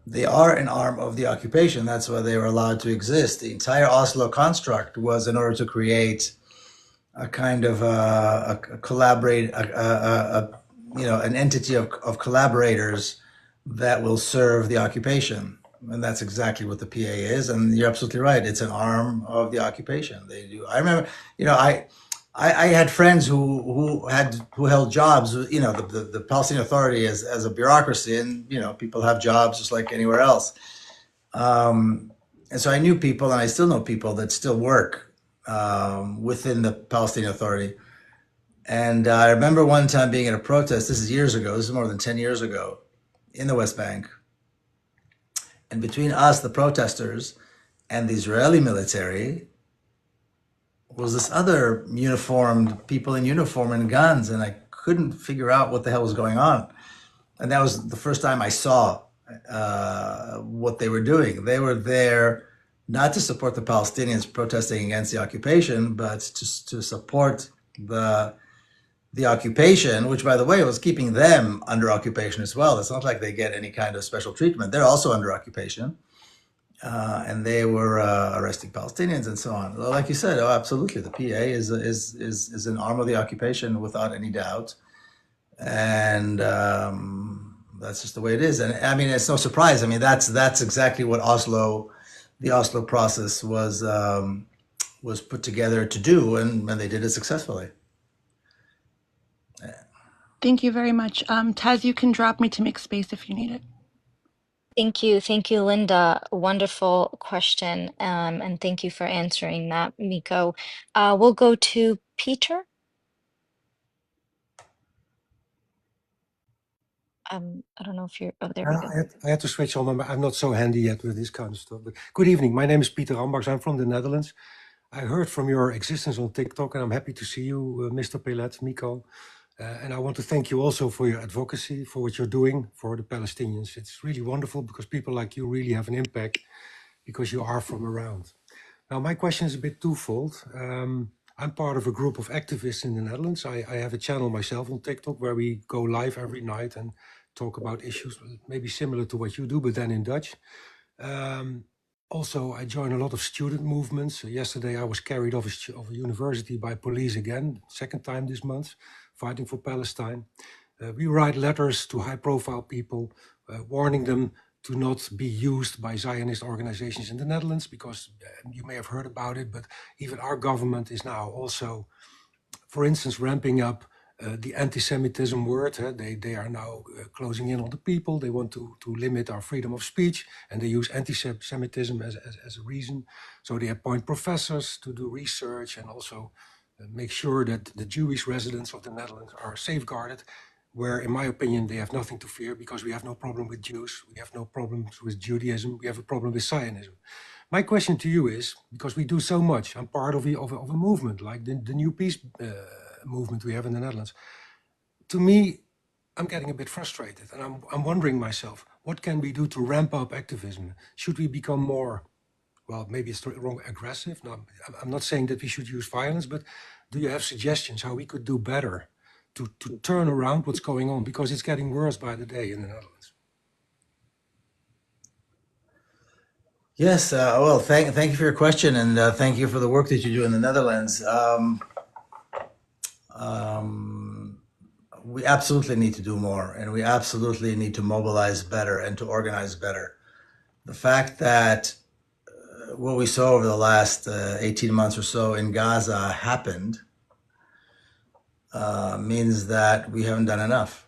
They are an arm of the occupation. That's why they were allowed to exist. The entire Oslo construct was in order to create a kind of a collaborate, an entity of collaborators that will serve the occupation. And that's exactly what the PA is. And you're absolutely right. It's an arm of the occupation. They do. I remember, I had friends who held jobs. The Palestinian Authority as a bureaucracy, and people have jobs just like anywhere else. And so I knew people, and I still know people that still work within the Palestinian Authority. And I remember one time being at a protest. This is years ago. This is more than 10 years ago, in the West Bank. And between us, the protesters, and the Israeli military, was this other uniformed people in uniform and guns, and I couldn't figure out what the hell was going on. And that was the first time I saw what they were doing. They were there not to support the Palestinians protesting against the occupation, but to support the occupation, which, by the way, was keeping them under occupation as well. It's not like they get any kind of special treatment. They're also under occupation. And they were arresting Palestinians and so on. Like you said, absolutely, the PA is an arm of the occupation without any doubt, and that's just the way it is. And I mean, it's no surprise. I mean, that's exactly what the Oslo process was put together to do, and they did it successfully. Thank you very much. Taz, you can drop me to make space if you need it. Thank you, Linda. Wonderful question, and thank you for answering that, Miko. We'll go to Peter. I don't know if you're. Oh, there we go. I had to switch on. I'm not so handy yet with this kind of stuff. But good evening. My name is Peter Rambachs. I'm from the Netherlands. I heard from your existence on TikTok, and I'm happy to see you, Mr. Peled, Miko. And I want to thank you also for your advocacy, for what you're doing for the Palestinians. It's really wonderful because people like you really have an impact because you are from around. Now, my question is a bit twofold. I'm part of a group of activists in the Netherlands. I have a channel myself on TikTok where we go live every night and talk about issues maybe similar to what you do, but then in Dutch. Also, I join a lot of student movements. Yesterday, I was carried off a university by police again, second time this month, fighting for Palestine. We write letters to high-profile people, warning them to not be used by Zionist organizations in the Netherlands, because you may have heard about it, but even our government is now also, for instance, ramping up the anti-Semitism word. They are now closing in on the people. They want to limit our freedom of speech, and they use anti-Semitism as a reason. So they appoint professors to do research and also make sure that the Jewish residents of the Netherlands are safeguarded, where, in my opinion, they have nothing to fear because we have no problem with Jews, we have no problems with Judaism, we have a problem with Zionism. My question to you is, because we do so much, I'm part of a movement like the New Peace movement we have in the Netherlands. To me, I'm getting a bit frustrated, and I'm wondering myself, what can we do to ramp up activism? Should we become more, well, maybe it's wrong, aggressive? No, I'm not saying that we should use violence, but do you have suggestions how we could do better to turn around what's going on? Because it's getting worse by the day in the Netherlands. Yes, well, thank you for your question, and thank you for the work that you do in the Netherlands. We absolutely need to do more, and we absolutely need to mobilize better and to organize better. The fact that what we saw over the last 18 months or so in Gaza happened means that we haven't done enough.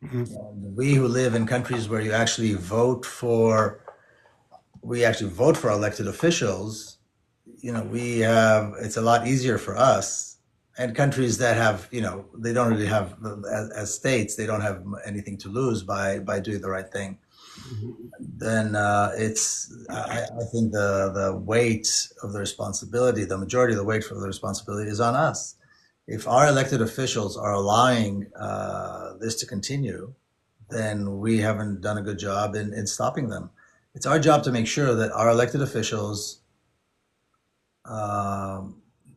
Mm-hmm. We who live in countries where you actually vote for elected officials, it's a lot easier for us. And countries that have, they don't really have, as states, they don't have anything to lose by doing the right thing. Mm-hmm. Then I think the weight of the responsibility, the majority of the weight for the responsibility is on us. If our elected officials are allowing this to continue, then we haven't done a good job in stopping them. It's our job to make sure that our elected officials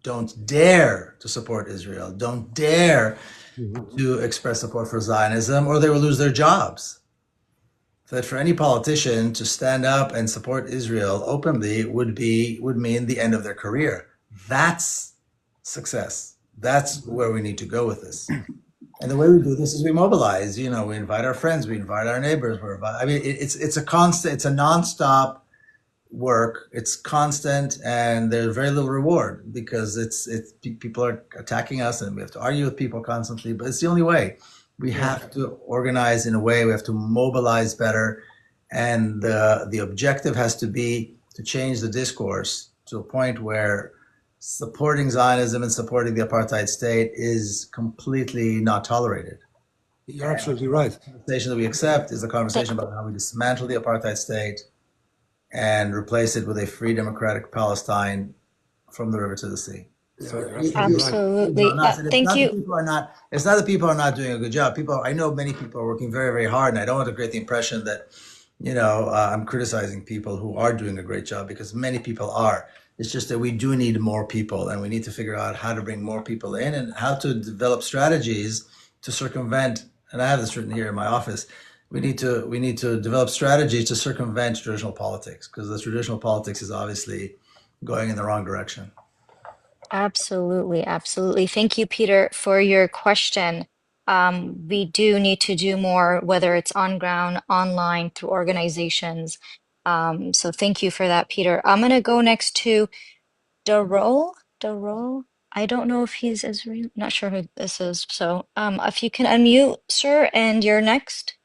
don't dare to support Israel, don't dare to express support for Zionism, or they will lose their jobs. That for any politician to stand up and support Israel openly would mean the end of their career. That's success. That's where we need to go with this. And the way we do this is we mobilize. You know, we invite our friends, we invite our neighbors. It's a constant, it's a nonstop work. It's constant, and there's very little reward because it's people are attacking us, and we have to argue with people constantly. But it's the only way. We have to organize in a way. We have to mobilize better, and the objective has to be to change the discourse to a point where supporting Zionism and supporting the apartheid state is completely not tolerated. You're absolutely right. The conversation that we accept is the conversation about how we dismantle the apartheid state and replace it with a free democratic Palestine from the river to the sea. So absolutely. Thank you. It's not that people are not doing a good job. I know many people are working very, very hard, and I don't want to create the impression that, I'm criticizing people who are doing a great job, because many people are. It's just that we do need more people, and we need to figure out how to bring more people in and how to develop strategies to circumvent. And I have this written here in my office. We need to develop strategies to circumvent traditional politics, because the traditional politics is obviously going in the wrong direction. Absolutely, absolutely. Thank you, Peter, for your question. We do need to do more, whether it's on ground, online, through organizations. So thank you for that, Peter. I'm gonna go next to Darol. Darol. I don't know if he's Israeli. Not sure who this is. So if you can unmute, sir, and you're next.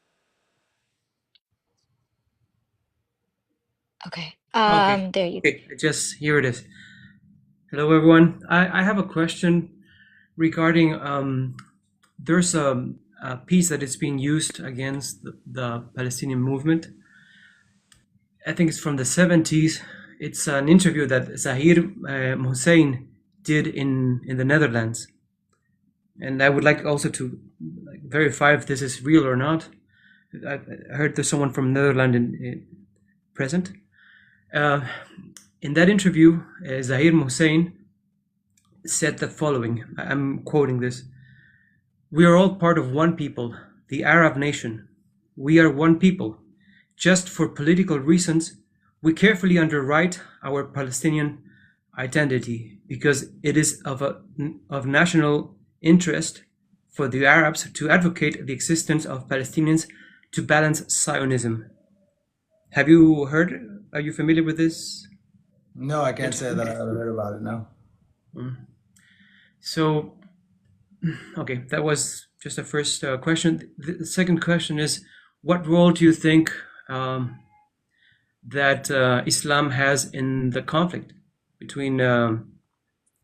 Okay. Okay. There you Okay, just here it is. Hello, everyone. I have a question regarding there's a piece that is being used against the Palestinian movement. I think it's from the 70s. It's an interview that Zahir Hussein did in the Netherlands. And I would like also to verify if this is real or not. I heard there's someone from Netherlands present. In that interview, Zahir Hussein said the following, I'm quoting this: "We are all part of one people, the Arab nation. We are one people. Just for political reasons, we carefully underwrite our Palestinian identity because it is of national interest for the Arabs to advocate the existence of Palestinians to balance Zionism." Have you heard? Are you familiar with this? No, I can't say that I ever heard about it, no. So, okay, that was just the first question. The second question is, what role do you think that Islam has in the conflict between,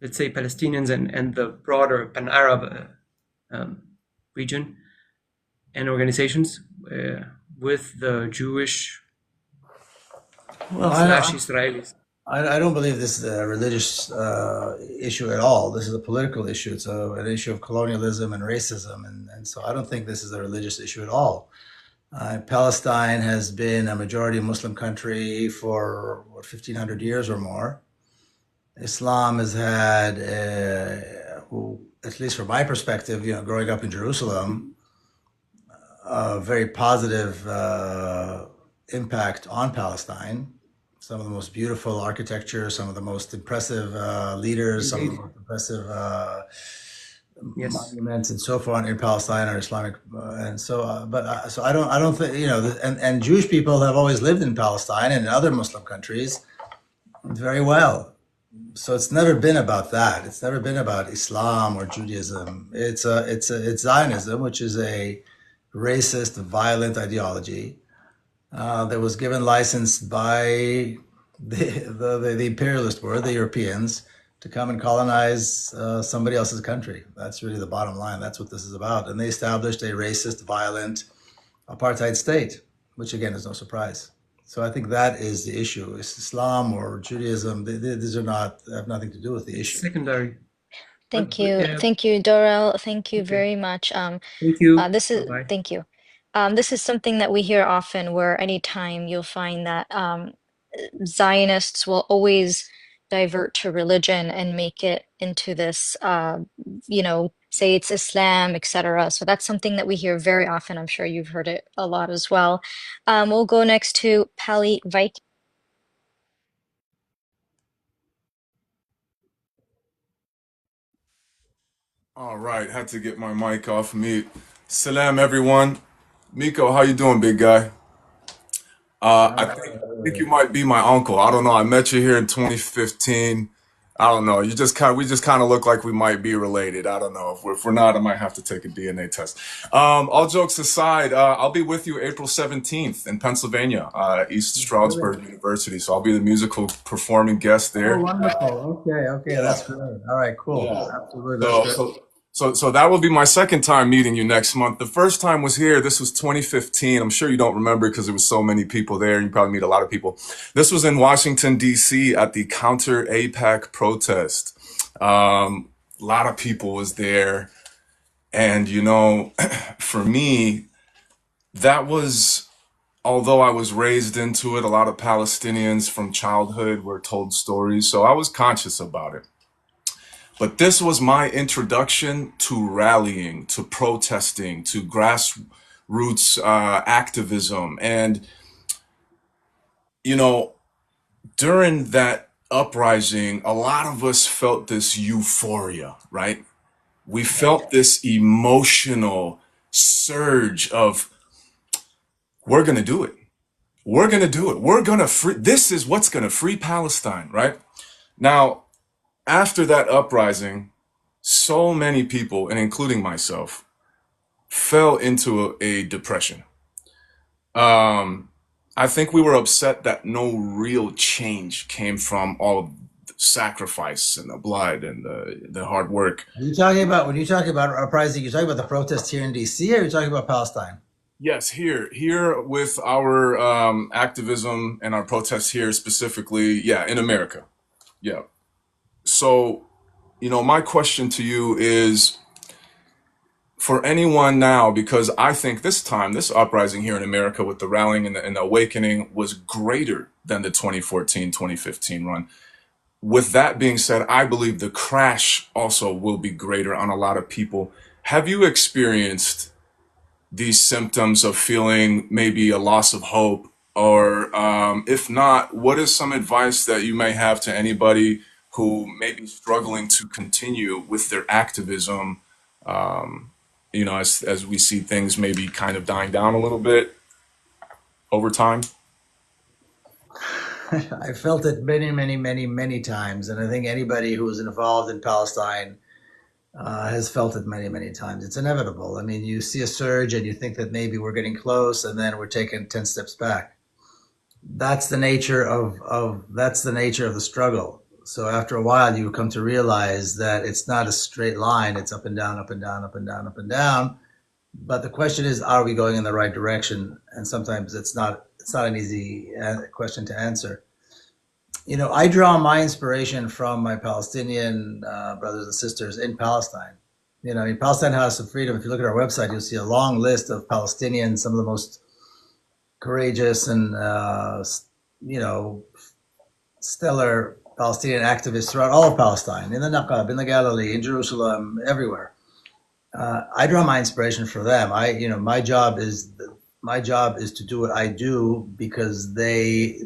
let's say, Palestinians and the broader Pan-Arab region and organizations with the Jewish slash Israelis? I don't believe this is a religious issue at all. This is a political issue. It's an issue of colonialism and racism. And so I don't think this is a religious issue at all. Palestine has been a majority Muslim country for 1,500 years or more. Islam has had, at least from my perspective, growing up in Jerusalem, a very positive impact on Palestine. Some of the most beautiful architecture, some of the most impressive leaders, some of the most impressive monuments and so forth in Palestine are Islamic, and so. So I don't think and Jewish people have always lived in Palestine and in other Muslim countries very well. So it's never been about that. It's never been about Islam or Judaism. It's Zionism, which is a racist, violent ideology that was given license by the imperialist world, the Europeans, to come and colonize somebody else's country. That's really the bottom line. That's what this is about. And they established a racist, violent apartheid state, which again is no surprise. So I think that is the issue. It's Islam or Judaism. These have nothing to do with the issue. Secondary. Thank you, Dorel. Thank you very much. Thank you. This is Bye-bye. Thank you. This is something that we hear often, where anytime you'll find that Zionists will always divert to religion and make it into this, say it's Islam, etc. So that's something that we hear very often. I'm sure you've heard it a lot as well. We'll go next to Pali Vike. All right, had to get my mic off mute. Salam, everyone. Miko, how you doing, big guy? I think you might be my uncle. I don't know. I met you here in 2015. I don't know. We just kind of look like we might be related. I don't know. If we're not, I might have to take a DNA test. All jokes aside, I'll be with you April 17th in Pennsylvania, East Stroudsburg University. So I'll be the musical performing guest Oh, there. wonderful. Okay, that's great. All right, cool. Yeah. Absolutely, that's So, great. so that will be my second time meeting you next month. The first time was here. This was 2015. I'm sure you don't remember because there was so many people there. You probably meet a lot of people. This was in Washington, D.C. at the Counter APAC protest. A lot of people was there. And, for me, that was, although I was raised into it, a lot of Palestinians from childhood were told stories. So I was conscious about it. But this was my introduction to rallying, to protesting, to grassroots activism. And, during that uprising, a lot of us felt this euphoria, right? We felt this emotional surge of, we're going to do it. We're going to do it. We're going to free. This is what's going to free Palestine, right? Now, after that uprising, so many people, and including myself, fell into a depression. I think we were upset that no real change came from all of the sacrifice and the blood and the hard work. Are you talking about, when you talk about uprising, you're talking about the protests here in DC, or you're talking about Palestine? Yes, here with our activism and our protests here specifically, yeah, in America. Yeah. So, my question to you is, for anyone now, because I think this uprising here in America with the rallying and the awakening was greater than the 2014, 2015 run. With that being said, I believe the crash also will be greater on a lot of people. Have you experienced these symptoms of feeling maybe a loss of hope? Or if not, what is some advice that you may have to anybody who may be struggling to continue with their activism? As we see things maybe kind of dying down a little bit over time? I felt it many, many, many, many times. And I think anybody who's involved in Palestine has felt it many, many times. It's inevitable. I mean, you see a surge and you think that maybe we're getting close, and then we're taking 10 steps back. That's the nature of the struggle. So after a while, you come to realize that it's not a straight line. It's up and down, up and down, up and down, up and down. But the question is, are we going in the right direction? And sometimes it's not an easy question to answer. I draw my inspiration from my Palestinian brothers and sisters in Palestine. Palestine House of Freedom, if you look at our website, you'll see a long list of Palestinians, some of the most courageous and, stellar Palestinian activists throughout all of Palestine, in the Naqab, in the Galilee, in Jerusalem, everywhere. I draw my inspiration from them. My job is to do what I do because they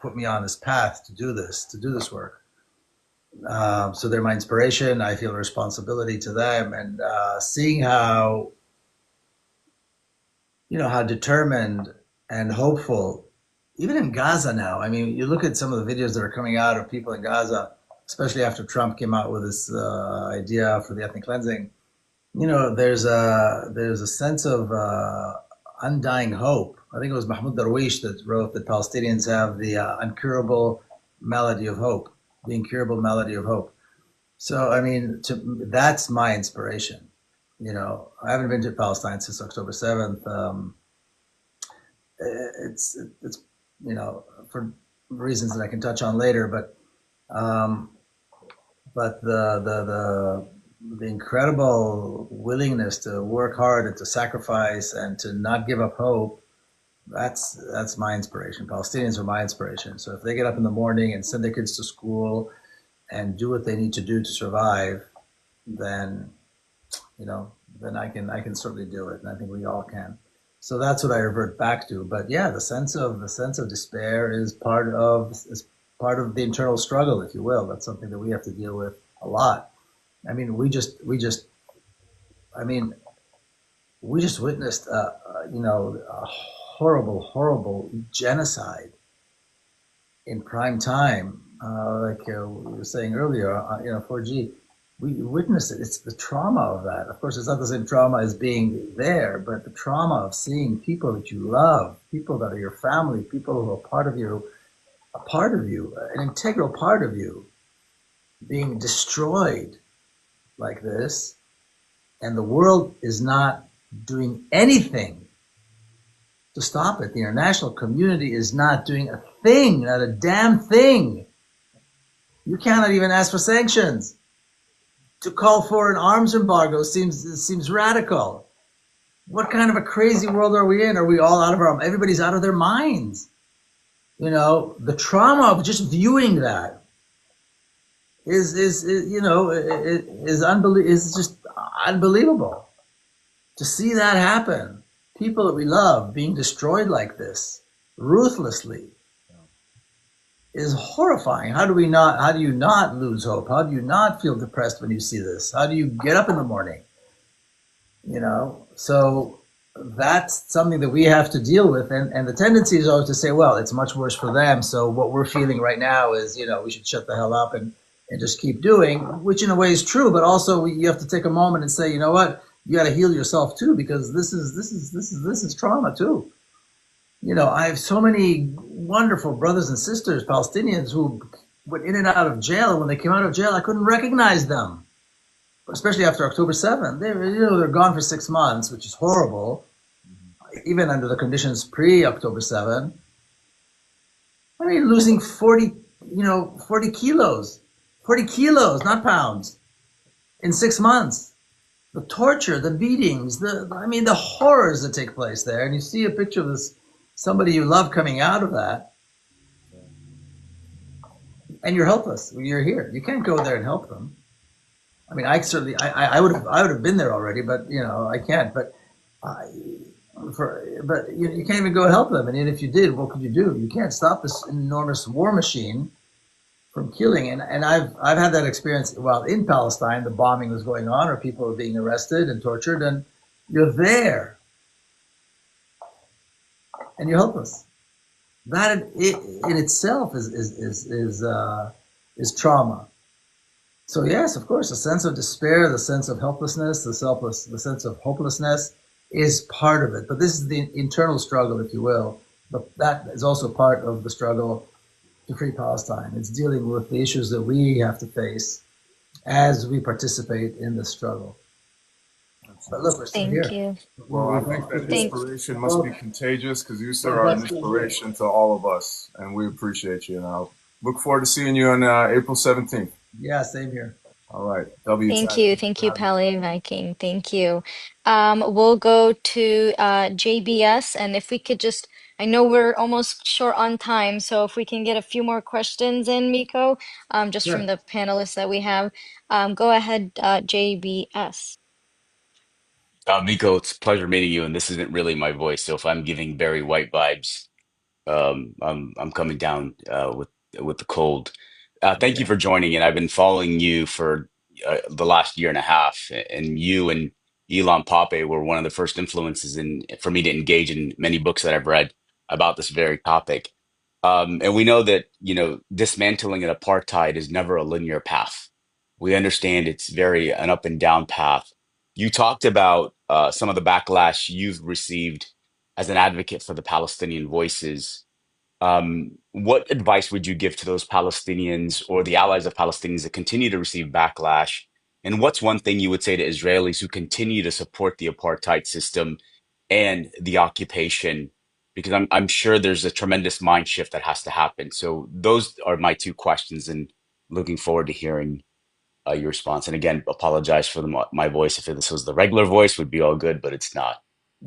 put me on this path to do this work. So they're my inspiration. I feel a responsibility to them, and seeing how determined and hopeful, even in Gaza now. I mean, you look at some of the videos that are coming out of people in Gaza, especially after Trump came out with this idea for the ethnic cleansing. There's a sense of undying hope. I think it was Mahmoud Darwish that wrote that Palestinians have the incurable malady of hope, the incurable malady of hope. So, I mean, that's my inspiration. I haven't been to Palestine since October 7th. It's for reasons that I can touch on later, but the the incredible willingness to work hard and to sacrifice and to not give up hope. That's my inspiration. Palestinians are my inspiration. So if they get up in the morning and send their kids to school and do what they need to do to survive, then then I can certainly do it, and I think we all can. So that's what I revert back to. But yeah, the sense of despair is part of the internal struggle, if you will. That's something that we have to deal with a lot. I mean, I mean, we just witnessed a horrible, horrible genocide in prime time, like we were saying earlier, 4G. We witnessed it. It's the trauma of that. Of course, it's not the same trauma as being there, but the trauma of seeing people that you love, people that are your family, people who are a part of you, an integral part of you, being destroyed like this, and the world is not doing anything to stop it. The international community is not doing a thing, not a damn thing. You cannot even ask for sanctions. To call for an arms embargo seems radical. What kind of a crazy world are we in? Are we all everybody's out of their minds? The trauma of just viewing that is just unbelievable. To see that happen, people that we love being destroyed like this, ruthlessly, is horrifying. How do you not lose hope? How do you not feel depressed when you see this? How do you get up in the morning? So that's something that we have to deal with. And the tendency is always to say, well, it's much worse for them. So what we're feeling right now is, we should shut the hell up and just keep doing, which in a way is true. But also you have to take a moment and say, you know what? You got to heal yourself too, because this is trauma too. I have so many wonderful brothers and sisters, Palestinians, who went in and out of jail. And when they came out of jail, I couldn't recognize them, especially after October 7th. They're gone for 6 months, which is horrible, even under the conditions pre-October 7th. I mean, losing 40 kilos, not pounds, in 6 months. The torture, the beatings, the horrors that take place there. And you see a picture of somebody you love coming out of that, and you're helpless. You're here. You can't go there and help them. I mean, I would have been there already, but I can't. But you can't even go help them. And if you did, what could you do? You can't stop this enormous war machine from killing. And I've had that experience while in Palestine. The bombing was going on, or people were being arrested and tortured, and you're there, and you're helpless. That in itself is trauma. So yes, of course, the sense of despair, the sense of helplessness, the sense of hopelessness is part of it. But this is the internal struggle, if you will. But that is also part of the struggle to free Palestine. It's dealing with the issues that we have to face as we participate in this struggle. But look, we're still Thank here. you. Well, I think that Thank inspiration must be contagious, because you, sir, are an inspiration to all of us, and we appreciate you. And I'll look forward to seeing you on April 17th. Yeah, same here. All right. W. Thank you. Thank you, Peled Viking. Thank you. We'll go to JBS, and if we could just, I know we're almost short on time, so if we can get a few more questions in, Miko, just from Sure. the panelists that we have. Go ahead, JBS. Miko, it's a pleasure meeting you, and this isn't really my voice, so if I'm giving Barry White vibes, I'm coming down with the cold. Thank you Okay. for joining, and I've been following you for the last year and a half, and you and Elon Pape were one of the first influences for me to engage in many books that I've read about this very topic. And we know that, dismantling an apartheid is never a linear path. We understand it's very an up and down path. You talked about some of the backlash you've received as an advocate for the Palestinian voices. What advice would you give to those Palestinians or the allies of Palestinians that continue to receive backlash? And what's one thing you would say to Israelis who continue to support the apartheid system and the occupation? Because I'm sure there's a tremendous mind shift that has to happen. So those are my two questions, and looking forward to hearing your response. And again, apologize for my voice. If this was the regular voice, would be all good, but it's not.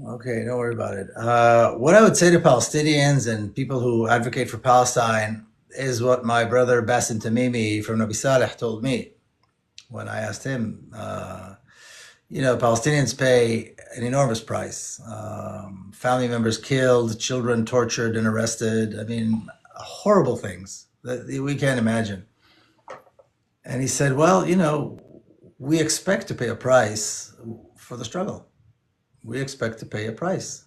Okay, don't worry about it. What I would say to Palestinians and people who advocate for Palestine is what my brother Bassem Tamimi from Nabi Saleh told me when I asked him. Palestinians pay an enormous price. Family members killed, children tortured and arrested. I mean, horrible things that we can't imagine. And he said, well, we expect to pay a price for the struggle. We expect to pay a price.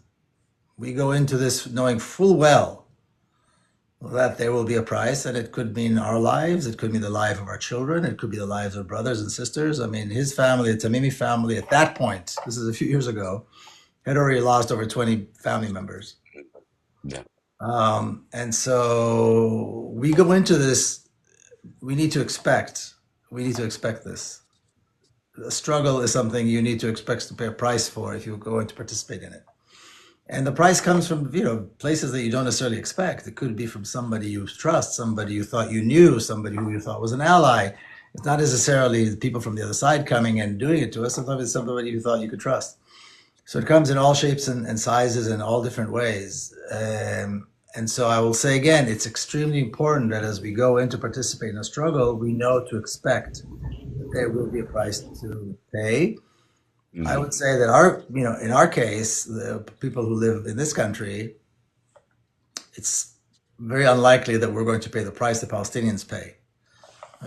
We go into this knowing full well that there will be a price, and it could mean our lives, it could mean the life of our children, it could be the lives of brothers and sisters. I mean, his family, the Tamimi family, at that point, this is a few years ago, had already lost over 20 family members. Yeah. And so we go into this, we need to expect this. The struggle is something you need to expect to pay a price for if you're going to participate in it. And the price comes from, places that you don't necessarily expect. It could be from somebody you trust, somebody you thought you knew, somebody who you thought was an ally. It's not necessarily people from the other side coming and doing it to us. Sometimes it's somebody you thought you could trust. So it comes in all shapes and sizes and all different ways. And so I will say again, it's extremely important that as we go in to participate in a struggle, we know to expect that there will be a price to pay. Mm-hmm. I would say that in our case, the people who live in this country, it's very unlikely that we're going to pay the price the Palestinians pay.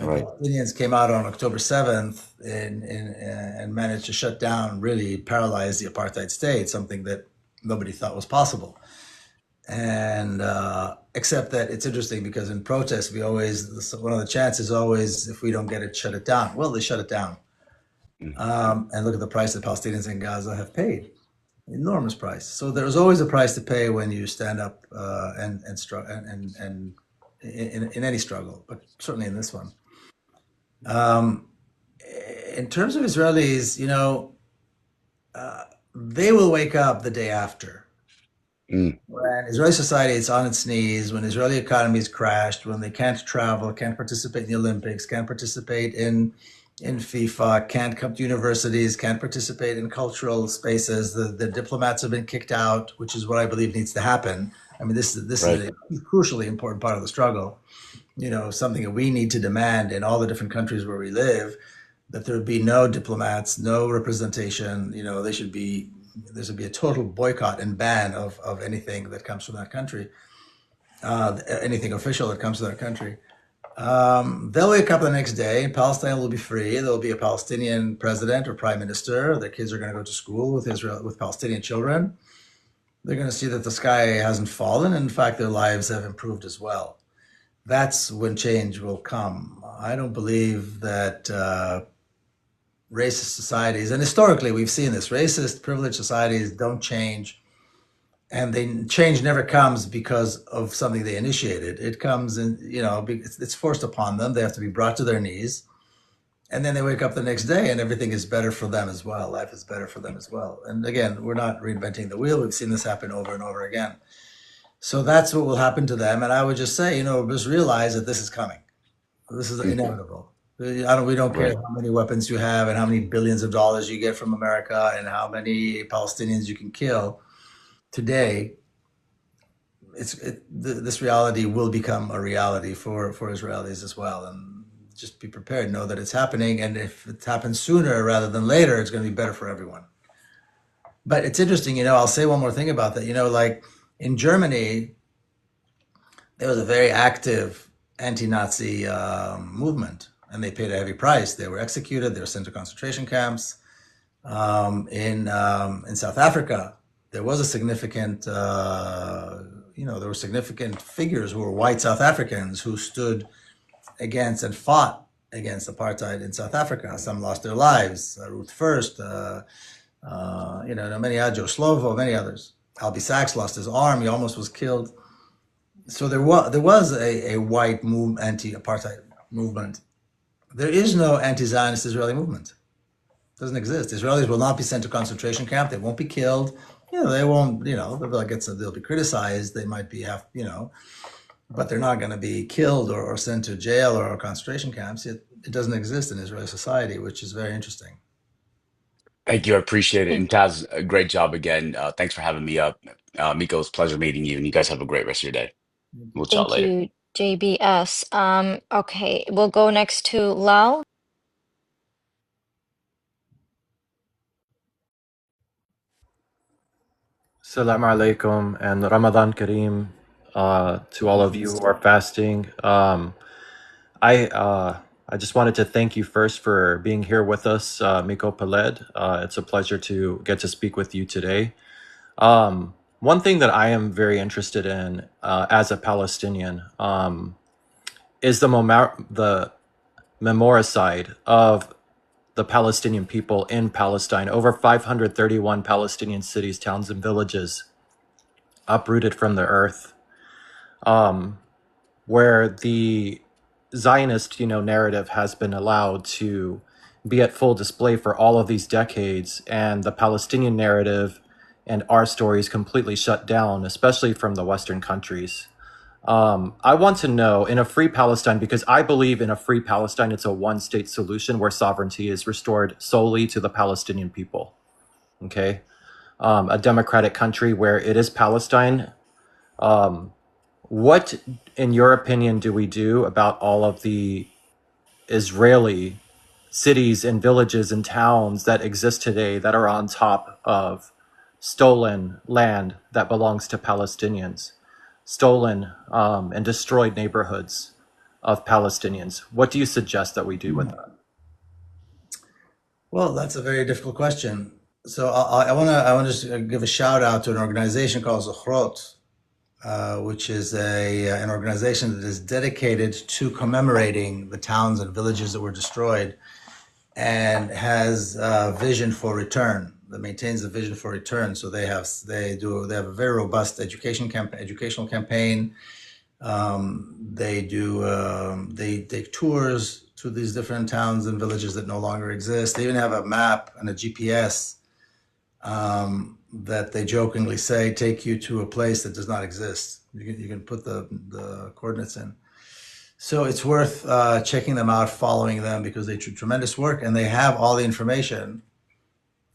Right. Palestinians came out on October 7th and managed to shut down, really paralyze the apartheid state, something that nobody thought was possible. And except that it's interesting because in protests, one of the chances always, if we don't get it, shut it down. Well, they shut it down. And look at the price that Palestinians in Gaza have paid. Enormous price. So there's always a price to pay when you stand up and in any struggle, but certainly in this one. In terms of Israelis, they will wake up the day after. When Israeli society is on its knees, when Israeli economy is crashed, when they can't travel, can't participate in the Olympics, can't participate in FIFA, can't come to universities, can't participate in cultural spaces. The diplomats have been kicked out, which is what I believe needs to happen. I mean, this Right. is a crucially important part of the struggle. Something that we need to demand in all the different countries where we live, that there be no diplomats, no representation. There should be a total boycott and ban of anything that comes from that country, anything official that comes to that country. They'll wake up the next day. Palestine will be free. There'll be a Palestinian president or prime minister. Their kids are going to go to school with Palestinian children. They're going to see that the sky hasn't fallen. And in fact, their lives have improved as well. That's when change will come. I don't believe that racist societies, and historically we've seen this, racist, privileged societies don't change. And change never comes because of something they initiated. It comes in, it's forced upon them. They have to be brought to their knees. And then they wake up the next day and everything is better for them as well. Life is better for them as well. And again, we're not reinventing the wheel. We've seen this happen over and over again. So that's what will happen to them. And I would just say, just realize that this is coming. This is inevitable. We don't care how many weapons you have and how many billions of dollars you get from America and how many Palestinians you can kill. Today, this reality will become a reality for Israelis as well. And just be prepared, know that it's happening. And if it happens sooner rather than later, it's going to be better for everyone. But it's interesting, I'll say one more thing about that. Like in Germany, there was a very active anti-Nazi movement, and they paid a heavy price. They were executed. They were sent to concentration camps. In South Africa, there was a significant, there were significant figures who were white South Africans who stood against and fought against apartheid in South Africa. Some lost their lives. Ruth First, many Joe Slovo, many others. Albie Sachs lost his arm. He almost was killed. So there was a white anti-apartheid movement. There is no anti-Zionist Israeli movement. It doesn't exist. Israelis will not be sent to concentration camp. They won't be killed. They won't. They'll be criticized. They might be but they're not going to be killed or sent to jail or concentration camps. it doesn't exist in Israeli society, which is very interesting. Thank you. I appreciate it. And Taz, a great job again. Thanks for having me up. Miko, it's a pleasure meeting you, and you guys have a great rest of your day. We'll chat Thank later. you, JBS. Okay, we'll go next to Lau. Assalamu alaikum and Ramadan Kareem to all of you who are fasting. I just wanted to thank you first for being here with us, Miko Peled. It's a pleasure to get to speak with you today. One thing that I am very interested in as a Palestinian is the memoricide of the Palestinian people in Palestine. Over 531 Palestinian cities, towns, and villages uprooted from the earth, where the Zionist, narrative has been allowed to be at full display for all of these decades, and the Palestinian narrative and our stories completely shut down, especially from the Western countries. I want to know, in a free Palestine, because I believe in a free Palestine, it's a one-state solution where sovereignty is restored solely to the Palestinian people. Okay, a democratic country where it is Palestine. What, in your opinion, do we do about all of the Israeli cities and villages and towns that exist today that are on top of stolen land that belongs to Palestinians, stolen and destroyed neighborhoods of Palestinians? What do you suggest that we do with that? Well, that's a very difficult question. So I want to just give a shout out to an organization called Zochrot, which is an organization that is dedicated to commemorating the towns and villages that were destroyed, and has a vision for return. That maintains the vision for return. So they have a very robust educational campaign. They take tours to these different towns and villages that no longer exist. They even have a map and a GPS that they jokingly say take you to a place that does not exist. You can put the coordinates in. So it's worth checking them out, following them, because they do tremendous work, and they have all the information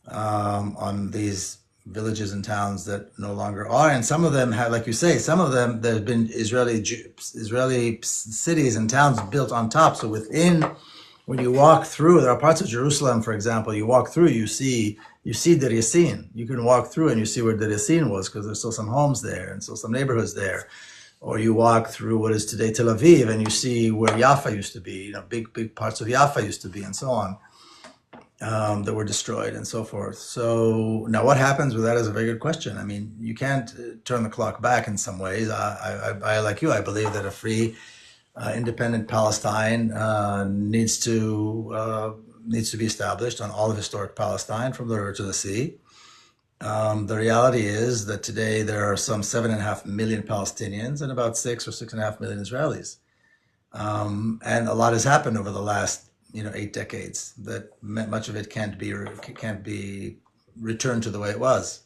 on these villages and towns that no longer are. And some of them have, like you say, some of them, there's been Israeli cities and towns built on top. So when you walk through, there are parts of Jerusalem, for example, you walk through, you see Deir Yassin. You can walk through and you see where Deir Yassin was, because there's still some homes there and still some neighborhoods there. Or you walk through what is today Tel Aviv, and you see where Jaffa used to be, big parts of Jaffa used to be, and so on, that were destroyed and so forth. So now what happens with that is a very good question. I mean, you can't turn the clock back in some ways. I like you, I believe that a free, independent Palestine needs to be established on all of historic Palestine from the river to the sea. The reality is that today there are some 7.5 million Palestinians and about 6 or 6.5 million Israelis. And a lot has happened over the last 8 decades that much of it can't be returned to the way it was.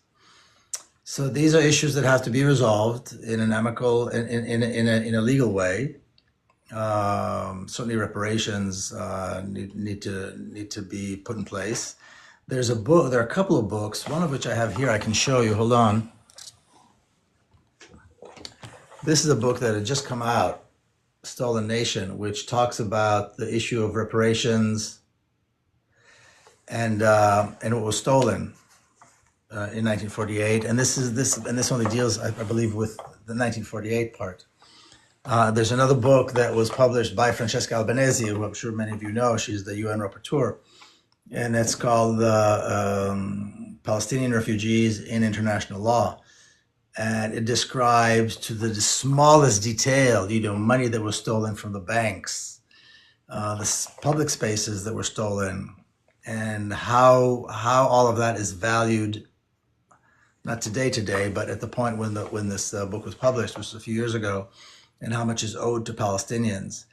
So these are issues that have to be resolved in an amicable, in a legal way. Certainly reparations need to be put in place. There's a book, there are a couple of books, one of which I have here, I can show you, hold on. This is a book that had just come out, Stolen Nation, which talks about the issue of reparations and what was stolen in 1948. And this only deals, I believe, with the 1948 part. There's another book that was published by Francesca Albanese, who I'm sure many of you know. She's the UN rapporteur. And it's called Palestinian Refugees in International Law. And it describes to the smallest detail, money that was stolen from the banks, the public spaces that were stolen, and how all of that is valued, not today, but at the point when this book was published, which was a few years ago, and how much is owed to Palestinians.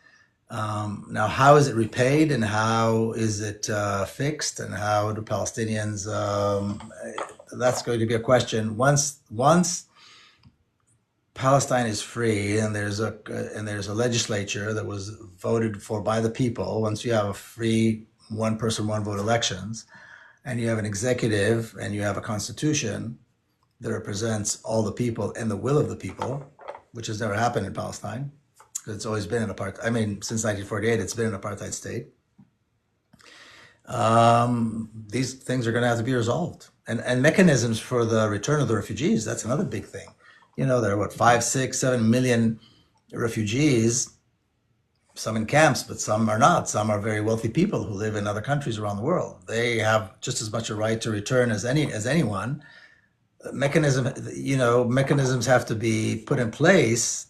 Now, how is it repaid, and how is it fixed, and how do Palestinians? That's going to be a question. Once Palestine is free, and there's a legislature that was voted for by the people. Once you have a free one person, one vote elections, and you have an executive and you have a constitution that represents all the people and the will of the people, which has never happened in Palestine, because it's always been an apartheid. I mean, since 1948, it's been an apartheid state. These things are going to have to be resolved, and mechanisms for the return of the refugees. That's another big thing. You know, there are what 5, 6, 7 million refugees. Some in camps, but some are not. Some are very wealthy people who live in other countries around the world. They have just as much a right to return as anyone. Mechanisms have to be put in place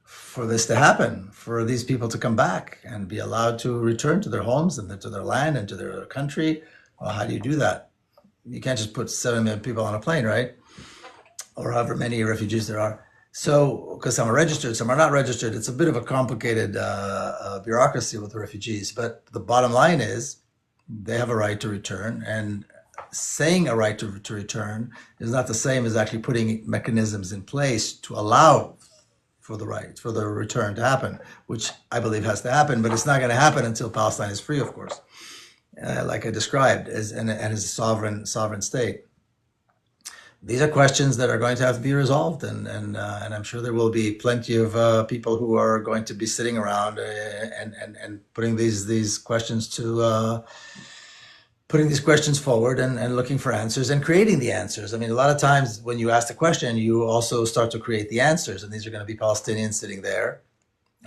for this to happen, for these people to come back and be allowed to return to their homes and to their land and to their country. Well, how do you do that? You can't just put 7 million people on a plane, right? Or however many refugees there are. So, because some are registered, some are not registered, it's a bit of a complicated bureaucracy with the refugees. But the bottom line is they have a right to return, and saying a right to return is not the same as actually putting mechanisms in place to allow for the return to happen, which I believe has to happen. But it's not going to happen until Palestine is free, of course, like I described, and as a sovereign state. These are questions that are going to have to be resolved, and I'm sure there will be plenty of people who are going to be sitting around and putting these questions forward and looking for answers and creating the answers. I mean, a lot of times when you ask the question, you also start to create the answers, and these are going to be Palestinians sitting there,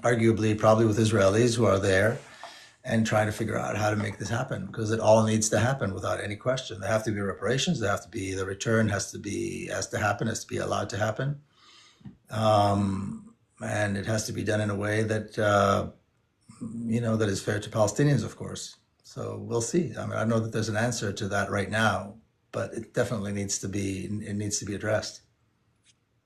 arguably probably with Israelis who are there, and trying to figure out how to make this happen, because it all needs to happen without any question. There have to be reparations. There have to be the return has to be allowed to happen, and it has to be done in a way that that is fair to Palestinians, of course. So we'll see. I mean, I know that there's an answer to that right now, but it definitely needs to be addressed.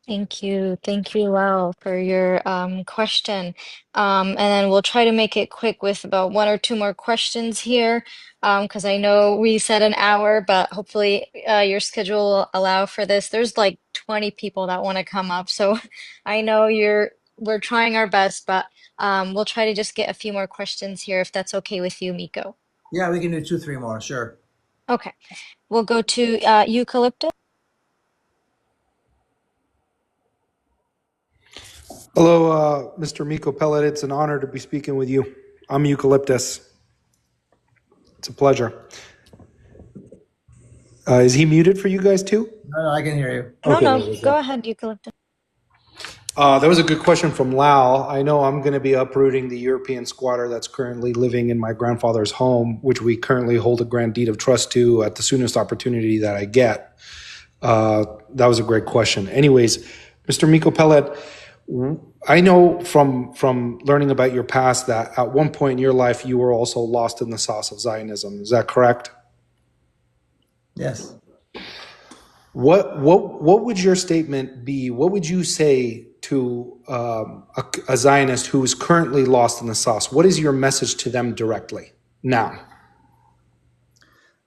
Thank you. Thank you, Lau, for your question. And then we'll try to make it quick with about 1 or 2 more questions here, because I know we said an hour, but hopefully your schedule will allow for this. There's like 20 people that want to come up, so I know we're trying our best, but we'll try to just get a few more questions here if that's okay with you, Miko. Yeah, we can do 2, 3 more, sure. Okay, we'll go to Eucalyptus. Hello, Mr. Miko Peled. It's an honor to be speaking with you. I'm Eucalyptus. It's a pleasure. Is he muted for you guys too? No, I can hear you. No, go ahead, Eucalyptus. That was a good question from Lau. I know I'm going to be uprooting the European squatter that's currently living in my grandfather's home, which we currently hold a grand deed of trust to at the soonest opportunity that I get. That was a great question. Anyways, Mr. Miko Peled, I know from learning about your past that at one point in your life you were also lost in the sauce of Zionism. Is that correct? Yes. What would your statement be? What would you say to a Zionist who is currently lost in the sauce? What is your message to them directly now?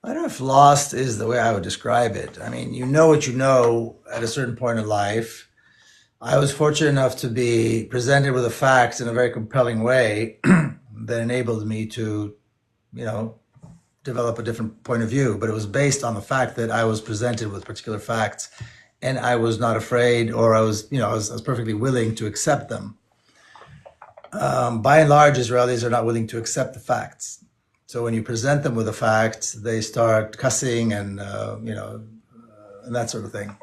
I don't know if lost is the way I would describe it. I mean, you know what you know at a certain point in life. I was fortunate enough to be presented with the facts in a very compelling way that enabled me to, develop a different point of view. But it was based on the fact that I was presented with particular facts, and I was not afraid, or I was perfectly willing to accept them. By and large, Israelis are not willing to accept the facts. So when you present them with the facts, they start cussing and and that sort of thing,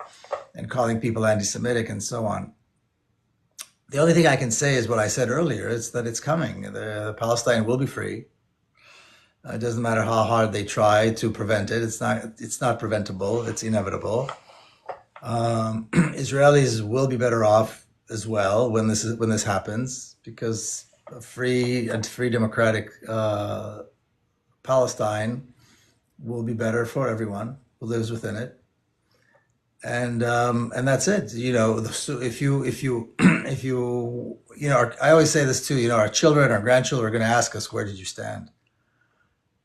and calling people anti-Semitic and so on. The only thing I can say is what I said earlier, is that it's coming. The Palestine will be free. It doesn't matter how hard they try to prevent it. It's not preventable. It's inevitable. Israelis will be better off as well when this happens, because a free democratic Palestine will be better for everyone who lives within it. And that's it. So if you I always say this too. Our children, our grandchildren are going to ask us, "Where did you stand?"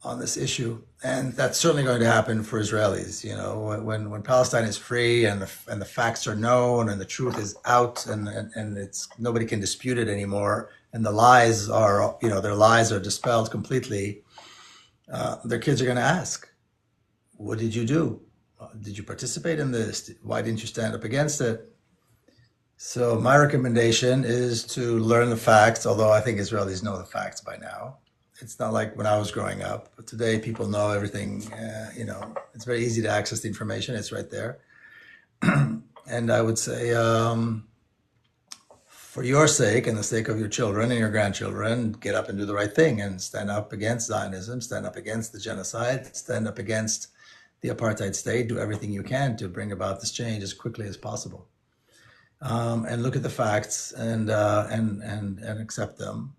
on this issue, and that's certainly going to happen for Israelis. You know, when Palestine is free and the facts are known and the truth is out and it's nobody can dispute it anymore, and the lies are, you know, their lies are dispelled completely. Their kids are going to ask, "What did you do? Did you participate in this? Why didn't you stand up against it?" So my recommendation is to learn the facts, although I think Israelis know the facts by now. It's not like when I was growing up. But today, people know everything. You know, it's very easy to access the information. It's right there. And I would say, for your sake and the sake of your children and your grandchildren, get up and do the right thing and stand up against Zionism, stand up against the genocide, stand up against the apartheid state. Do everything you can to bring about this change as quickly as possible. And look at the facts and accept them.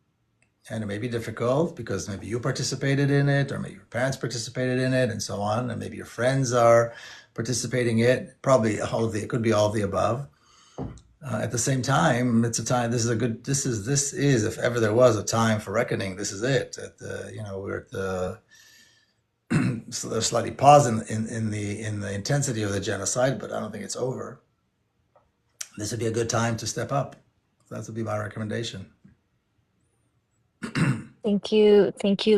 And it may be difficult because maybe you participated in it, or maybe your parents participated in it, and so on, and maybe your friends are participating in it. Probably all of the, it could be all of the above. At the same time, it's a time. This is if ever there was a time for reckoning, this is it. You know, we're at the so there's slightly pause in the intensity of the genocide, but I don't think it's over. This would be a good time to step up. That would be my recommendation. Thank you,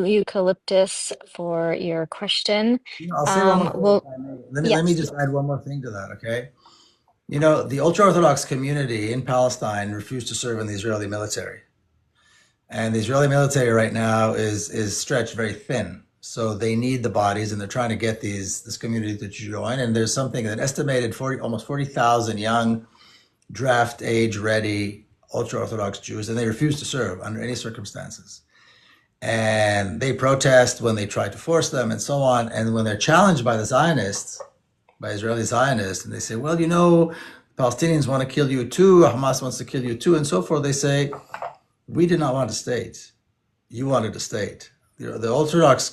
Eucalyptus, for your question. You know, I'll say one more thing, Well, if I may. Let me yes. just add one more thing to that, okay? You know, the ultra-Orthodox community in Palestine refused to serve in the Israeli military. And the Israeli military right now is stretched very thin. So they need the bodies, and they're trying to get this community to join. And there's something that estimated almost 40,000 young draft age ready ultra-Orthodox Jews, and they refuse to serve under any circumstances. And they protest when they try to force them and so on. And when they're challenged by the Zionists, by Israeli Zionists, and they say, well, you know, Palestinians want to kill you too, Hamas wants to kill you too, and so forth, they say, we did not want a state. You wanted a state. The Orthodox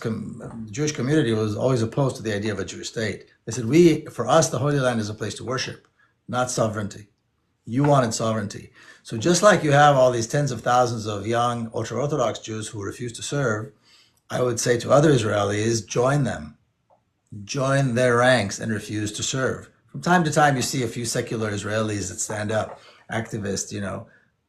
Jewish community was always opposed to the idea of a Jewish state. They said, for us, the Holy Land is a place to worship, not sovereignty. You wanted sovereignty. So just like you have all these tens of thousands of young ultra-Orthodox Jews who refuse to serve, I would say to other Israelis, join them. Join their ranks and refuse to serve. From time to time, you see a few secular Israelis that stand up, activists, you know,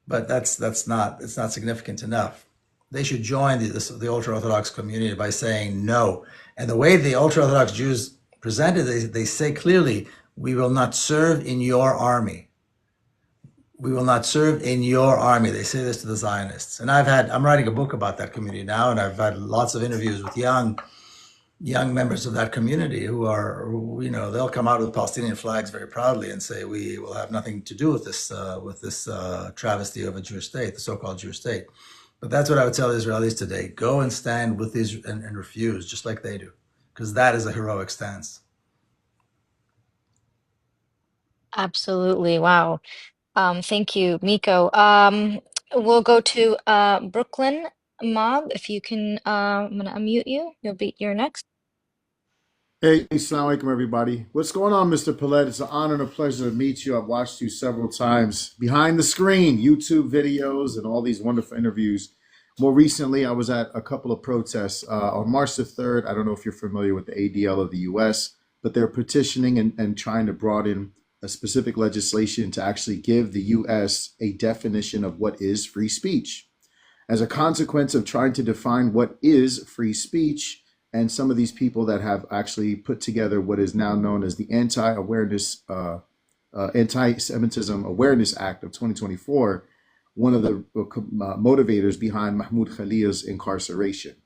but it's not significant enough. They should join the ultra-Orthodox community by saying no. And the way the ultra-Orthodox Jews presented, they say clearly, we will not serve in your army. We will not serve in your army. They say this to the Zionists. And I'm writing a book about that community now, and I've had lots of interviews with young members of that community who are, you know, they'll come out with Palestinian flags very proudly and say, we will have nothing to do with this travesty of a Jewish state, the so-called Jewish state. But that's what I would tell Israelis today. Go and stand with these and refuse, just like they do, because that is a heroic stance. Absolutely. Wow. Thank you, Miko. We'll go to Brooklyn Mob. If you can, I'm gonna unmute you. You're next. Hey, assalamu alaikum, everybody. What's going on, Mr. Peled? It's an honor and a pleasure to meet you. I've watched you several times behind the screen, YouTube videos, and all these wonderful interviews. More recently, I was at a couple of protests on March the 3rd. I don't know if you're familiar with the ADL of the U.S., but they're petitioning and trying to broaden a specific legislation to actually give the U.S. a definition of what is free speech. As a consequence of trying to define what is free speech, and some of these people that have actually put together what is now known as the Anti-Semitism Awareness Act of 2024, one of the motivators behind Mahmoud Khalil's incarceration.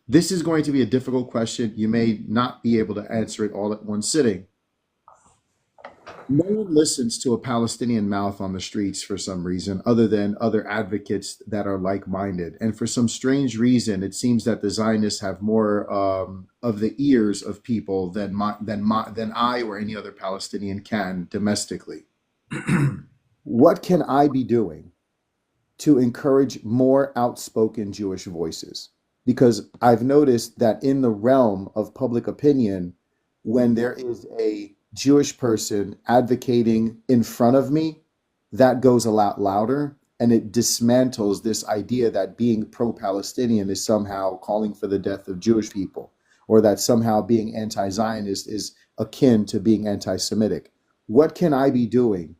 This is going to be a difficult question. You may not be able to answer it all at one sitting. No one listens to a Palestinian mouth on the streets for some reason, other than other advocates that are like-minded. And for some strange reason, it seems that the Zionists have more of the ears of people than I or any other Palestinian can domestically. What can I be doing to encourage more outspoken Jewish voices? Because I've noticed that in the realm of public opinion, when there is a Jewish person advocating in front of me, that goes a lot louder and it dismantles this idea that being pro-Palestinian is somehow calling for the death of Jewish people, or that somehow being anti-Zionist is akin to being anti-Semitic. What can I be doing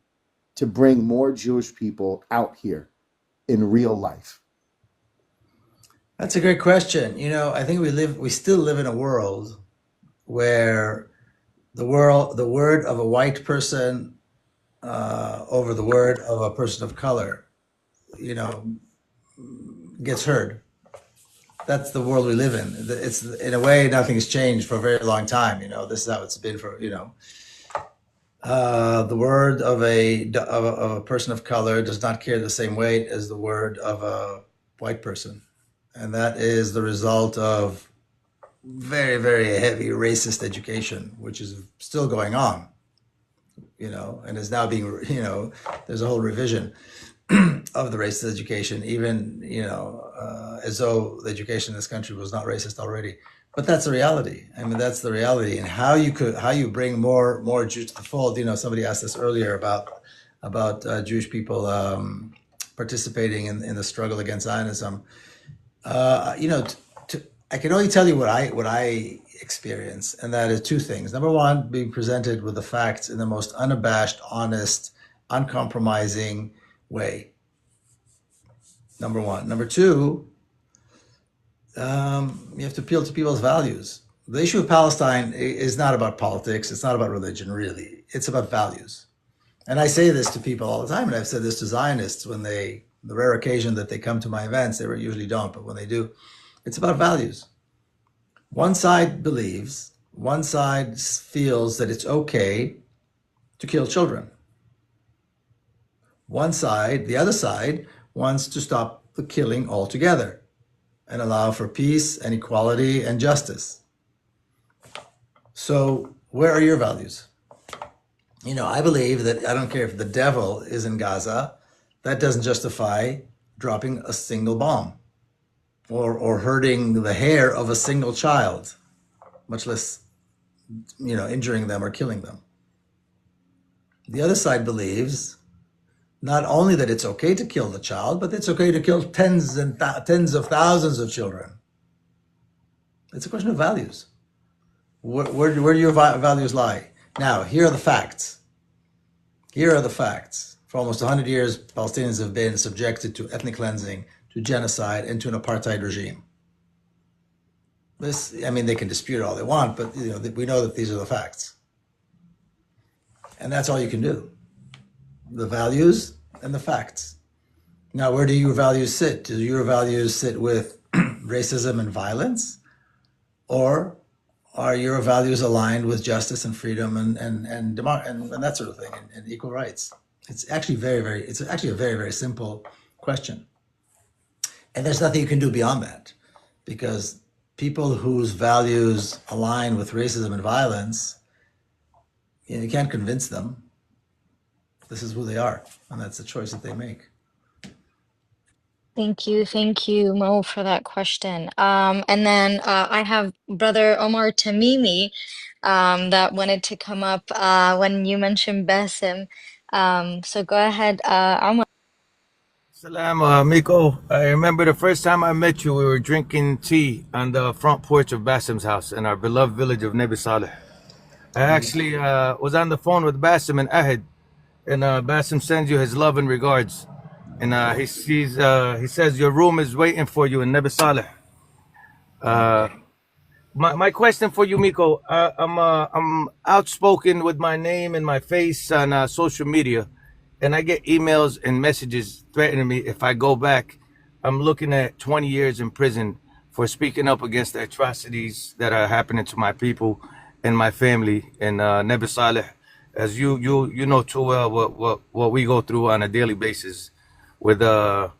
to bring more Jewish people out here in real life? That's a great question. I think we still live in a world where the word of a white person over the word of a person of color, gets heard. That's the world we live in. It's, in a way, nothing's changed for a very long time. This is how it's been for. The word of a person of color does not carry the same weight as the word of a white person, and that is the result of very, very heavy racist education, which is still going on, and is now being, there's a whole revision of the racist education, even, as though the education in this country was not racist already. But that's the reality. I mean, that's the reality. And how you bring more Jews to the fold. Somebody asked us earlier about Jewish people participating in the struggle against Zionism. I can only tell you what I experience, and that is two things. Number one, being presented with the facts in the most unabashed, honest, uncompromising way. Number one. Number two, you have to appeal to people's values. The issue of Palestine is not about politics. It's not about religion, really. It's about values. And I say this to people all the time, and I've said this to Zionists when the rare occasion that they come to my events. They usually don't, but when they do, it's about values. One side feels that it's okay to kill children. The other side, wants to stop the killing altogether and allow for peace and equality and justice. So where are your values? I believe that I don't care if the devil is in Gaza, that doesn't justify dropping a single bomb or hurting the hair of a single child, much less, injuring them or killing them. The other side believes not only that it's okay to kill the child, but it's okay to kill tens of thousands of children. It's a question of values. Where do your values lie? Now, here are the facts. For almost 100 years, Palestinians have been subjected to ethnic cleansing, to genocide, and to an apartheid regime. They can dispute it all they want, but we know that these are the facts. And that's all you can do. The values and the facts. Now, where do your values sit? Do your values sit with racism and violence? Or are your values aligned with justice and freedom and that sort of thing, and equal rights? It's actually a very, very simple question. And there's nothing you can do beyond that, because people whose values align with racism and violence, you can't convince them. This is who they are, and that's the choice that they make. Thank you, Mo, for that question. And then I have Brother Omar Tamimi that wanted to come up when you mentioned Bassem. So go ahead, Omar. Salam, Miko. I remember the first time I met you, we were drinking tea on the front porch of Bassem's house in our beloved village of Nebi Saleh. I actually was on the phone with Bassem and Ahid, and Bassem sends you his love and regards. And he says your room is waiting for you in Nebi Saleh. My question for you, Miko, I'm outspoken with my name and my face on social media, and I get emails and messages threatening me if I go back. I'm looking at 20 years in prison for speaking up against the atrocities that are happening to my people and my family in Nebi Saleh. As you know too well what we go through on a daily basis with the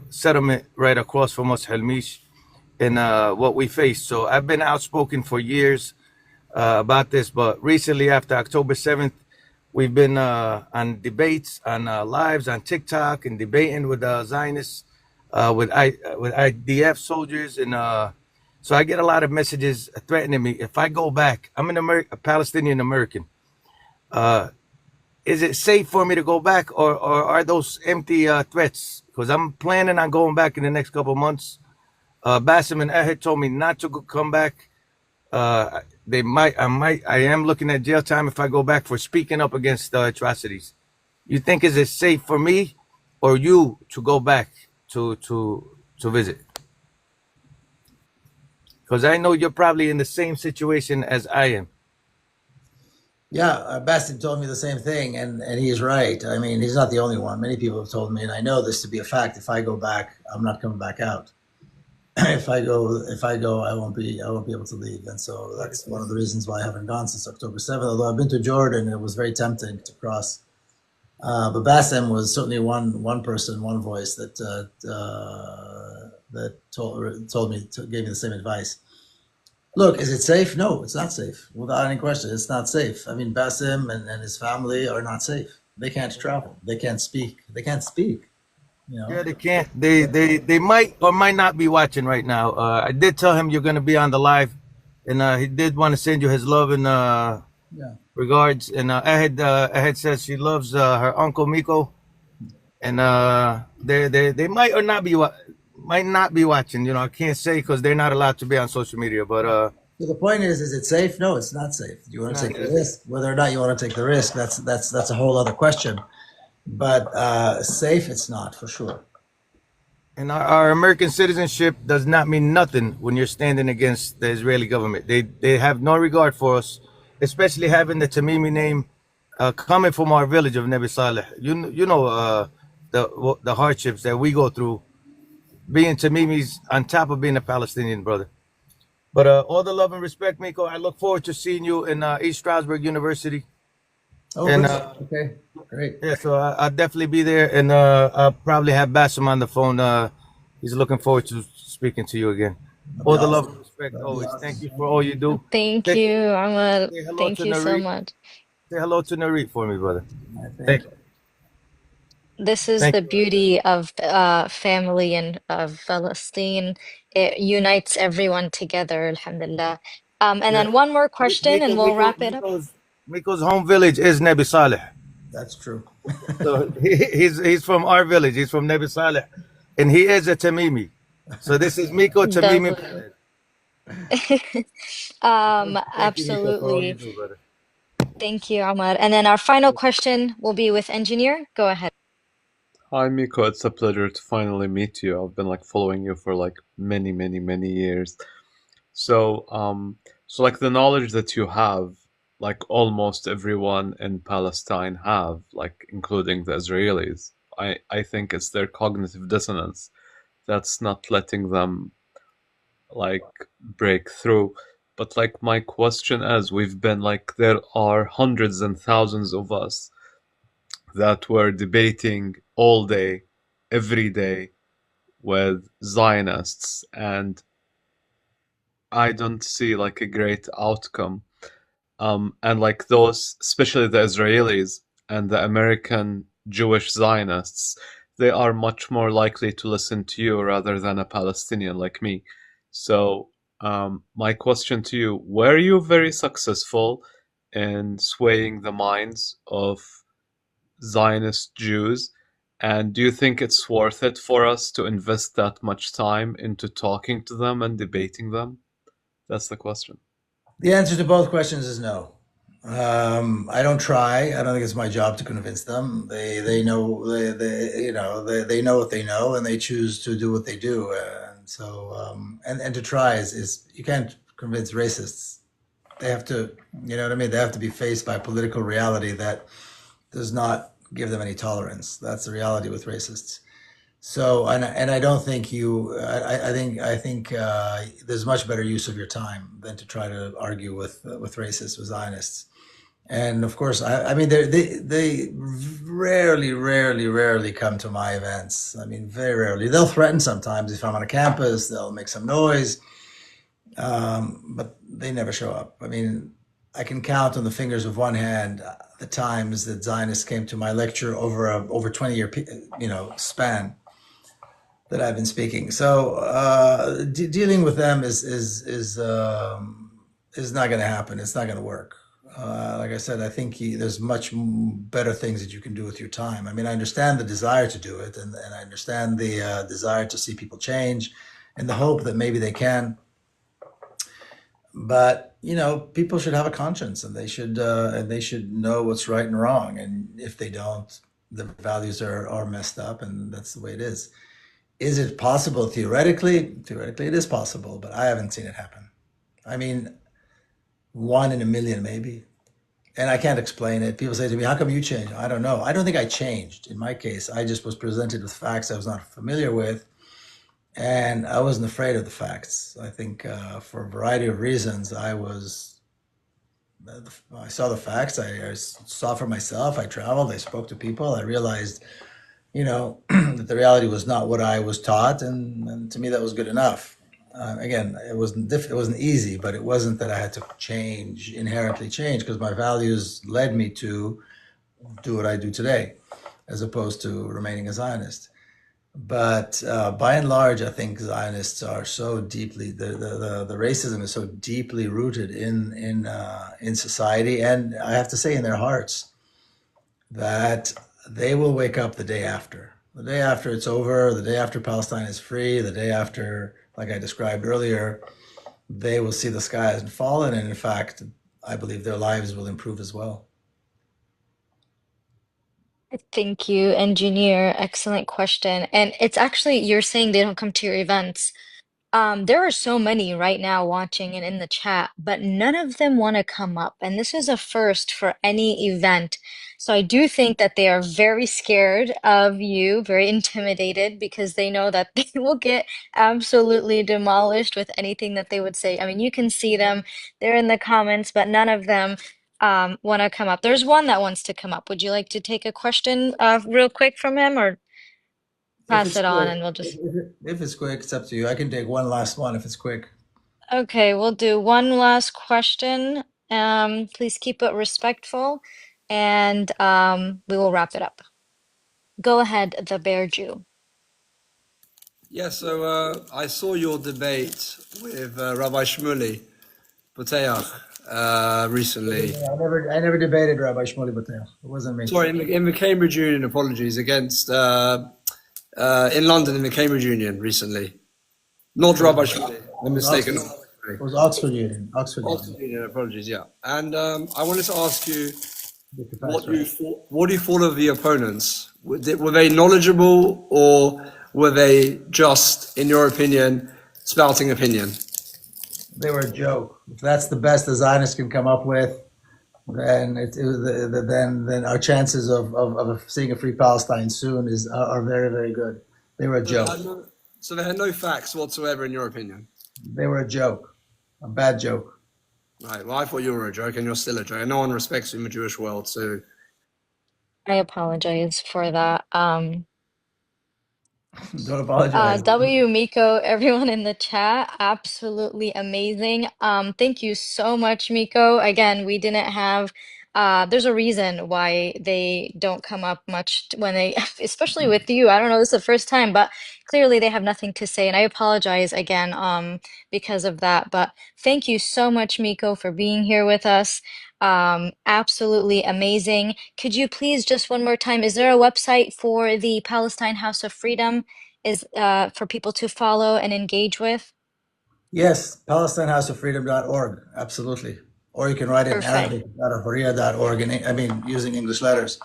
settlement right across from us, Helmish, and what we face. So I've been outspoken for years about this, but recently after October 7th, we've been on debates, on lives on TikTok, and debating with Zionists, with IDF soldiers, and so I get a lot of messages threatening me if I go back. I'm a Palestinian American. is it safe for me to go back, or are those empty threats? Because I'm planning on going back in the next couple of months. Bassem and Ahmed told me not to come back. I am looking at jail time if I go back for speaking up against atrocities. You think is it safe for me or you to go back to visit? Because I know you're probably in the same situation as I am. Yeah, Bastin told me the same thing, and he's right. I mean, he's not the only one. Many people have told me, and I know this to be a fact. If I go back, I'm not coming back out. If I go, I won't be able to leave, and so that's one of the reasons why I haven't gone since October 7th. Although I've been to Jordan, it was very tempting to cross. But Bassem was certainly one person, one voice that told me, gave me the same advice. Look, is it safe? No, it's not safe. Without any question, it's not safe. I mean, Bassem and his family are not safe. They can't travel. They can't speak. They can't speak. You know. Yeah, they can't. They might or might not be watching right now. I did tell him you're going to be on the live, and he did want to send you his love and Yeah. regards. And Ahed says she loves her uncle Miko, and they might or not be might not be watching. You know, I can't say because they're not allowed to be on social media. But So the point is it safe? No, it's not safe. Do you want to take the risk? Whether or not you want to take the risk, that's a whole other question. But safe, it's not for sure. And our American citizenship does not mean nothing when you're standing against the Israeli government. They have no regard for us, especially having the Tamimi name coming from our village of Nebi Saleh. You know the hardships that we go through being Tamimis on top of being a Palestinian brother. But all the love and respect, Miko. I look forward to seeing you in East Stroudsburg University. Oh, And okay, great. yeah, so I'll definitely be there, and I'll probably have Bassem on the phone. He's looking forward to speaking to you again. All the love and respect always. Thank you for all you do. Thank Say, you, Ahmad. say hello Thank to you so Narit. much. Say hello to Narit for me, brother. Thank Thank you. you. This is Thank the you. beauty of family and of Palestine. It unites everyone together, alhamdulillah. And Yeah. then one more question and we'll wrap it up. Miko's home village is Nebi Saleh. That's true. So he's from our village. He's from Nebi Saleh, and he is a Tamimi. So this is Miko Tamimi Definitely. Peled. Thank you, Miko, for all you Absolutely. do, brother. Thank you, Ahmad. And then our final question will be with engineer. Go ahead. Hi Miko, it's a pleasure to finally meet you. I've been like following you for like many years. So, so like the knowledge that you have, like almost everyone in Palestine have, like including the Israelis. I think it's their cognitive dissonance that's not letting them like break through. But like my question is, we've been like there are hundreds and thousands of us that were debating all day, every day with Zionists, and I don't see like a great outcome. And like those, especially the Israelis and the American Jewish Zionists, they are much more likely to listen to you rather than a Palestinian like me. So, my question to you, were you very successful in swaying the minds of Zionist Jews? And do you think it's worth it for us to invest that much time into talking to them and debating them? That's the question. The answer to both questions is no. I don't try. I don't think it's my job to convince them. They know they know what they know, and they choose to do what they do. And so and to try is you can't convince racists. They have to, you know what I mean. They have to be faced by political reality that does not give them any tolerance. That's the reality with racists. So, and I don't think I think there's much better use of your time than to try to argue with racists, with Zionists. And of course, I mean, they rarely come to my events. I mean, very rarely. They'll threaten sometimes if I'm on a campus. They'll make some noise, but they never show up. I mean, I can count on the fingers of one hand the times that Zionists came to my lecture over a over 20-year span that I've been speaking. So dealing with them is not going to happen. It's not going to work. Like I said, I think there's much better things that you can do with your time. I mean, I understand the desire to do it, and I understand the desire to see people change, and the hope that maybe they can. But people should have a conscience, and they should know what's right and wrong. And if they don't, the values are messed up, and that's the way it is. Is it possible theoretically? Theoretically, it is possible, but I haven't seen it happen. I mean, one in a million, maybe. And I can't explain it. People say to me, "How come you changed?" I don't know. I don't think I changed. In my case, I just was presented with facts I was not familiar with, and I wasn't afraid of the facts. I think for a variety of reasons, I saw the facts. I saw for myself. I traveled. I spoke to people. I realized, that the reality was not what I was taught, and to me that was good enough. Again, it wasn't easy, but it wasn't that I had to inherently change, because my values led me to do what I do today, as opposed to remaining a Zionist. But by and large, I think Zionists are so deeply the racism is so deeply rooted in society, and I have to say in their hearts, that they will wake up the day after. The day after it's over, the day after Palestine is free, the day after, like I described earlier, they will see the sky hasn't fallen, and in fact, I believe their lives will improve as well. Thank you, engineer. Excellent question. And it's actually, you're saying they don't come to your events. There are so many right now watching and in the chat, but none of them want to come up. And this is a first for any event. So I do think that they are very scared of you, very intimidated, because they know that they will get absolutely demolished with anything that they would say. I mean, you can see them, they're in the comments, but none of them want to come up. There's one that wants to come up. Would you like to take a question real quick from him, or If pass it's it on quick, and we'll just... if it's quick, it's up to you. I can take one last one if it's quick. Okay, we'll do one last question. Please keep it respectful, and we will wrap it up. Go ahead, the Bear Jew. Yeah, so I saw your debate with Rabbi Shmuley Boteach recently. I never debated Rabbi Shmuley Batel. It wasn't me. Sorry, in the Cambridge Union, apologies, against in London in the Cambridge Union recently. Not Rabbi Shmuley, I'm mistaken. It was Oxford Union. Oxford Union, apologies, yeah. And I wanted to ask you Union. what you thought of the opponents. Were they knowledgeable, or were they just, in your opinion, spouting opinion? They were a joke. If that's the best the Zionists can come up with, then then our chances of seeing a free Palestine soon are very, very good. They were a joke. So they had no facts whatsoever, in your opinion? They were a joke, a bad joke. Right. Well, I thought you were a joke, and you're still a joke. And no one respects you in the Jewish world, so... I apologize for that. Don't apologize. Miko, everyone in the chat, absolutely amazing. Thank you so much, Miko. Again, we didn't have, there's a reason why they don't come up much when they, especially with you. I don't know, this is the first time, but clearly they have nothing to say. And I apologize again, because of that. But thank you so much, Miko, for being here with us. Absolutely amazing. Could you please just one more time, is there a website for the Palestine House of Freedom is for people to follow and engage with? Yes, PalestineHouseOfFreedom.org. Absolutely. Or you can write it in Perfect. Arabic.org, using English letters.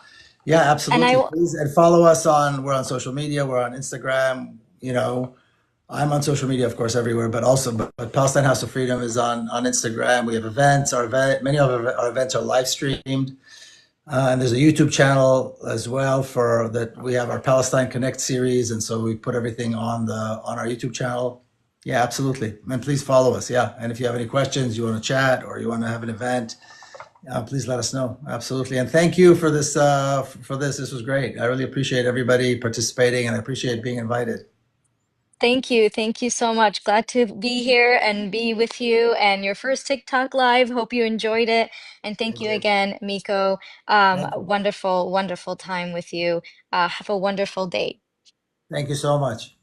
Yeah, And absolutely. Please, and follow us we're on social media, we're on Instagram, I'm on social media, of course, everywhere, but but Palestine House of Freedom is on Instagram. We have events. Many of our events are live streamed. And there's a YouTube channel as well for that. We have our Palestine Connect series, and so we put everything on our YouTube channel. Yeah, absolutely. And please follow us. Yeah, and if you have any questions, you want to chat, or you want to have an event, please let us know. Absolutely. And thank you for this. This was great. I really appreciate everybody participating, and I appreciate being invited. Thank you. Thank you so much. Glad to be here and be with you and your first TikTok live. Hope you enjoyed it. And thank you again, Miko. Thank you. Wonderful, wonderful time with you. Have a wonderful day. Thank you so much.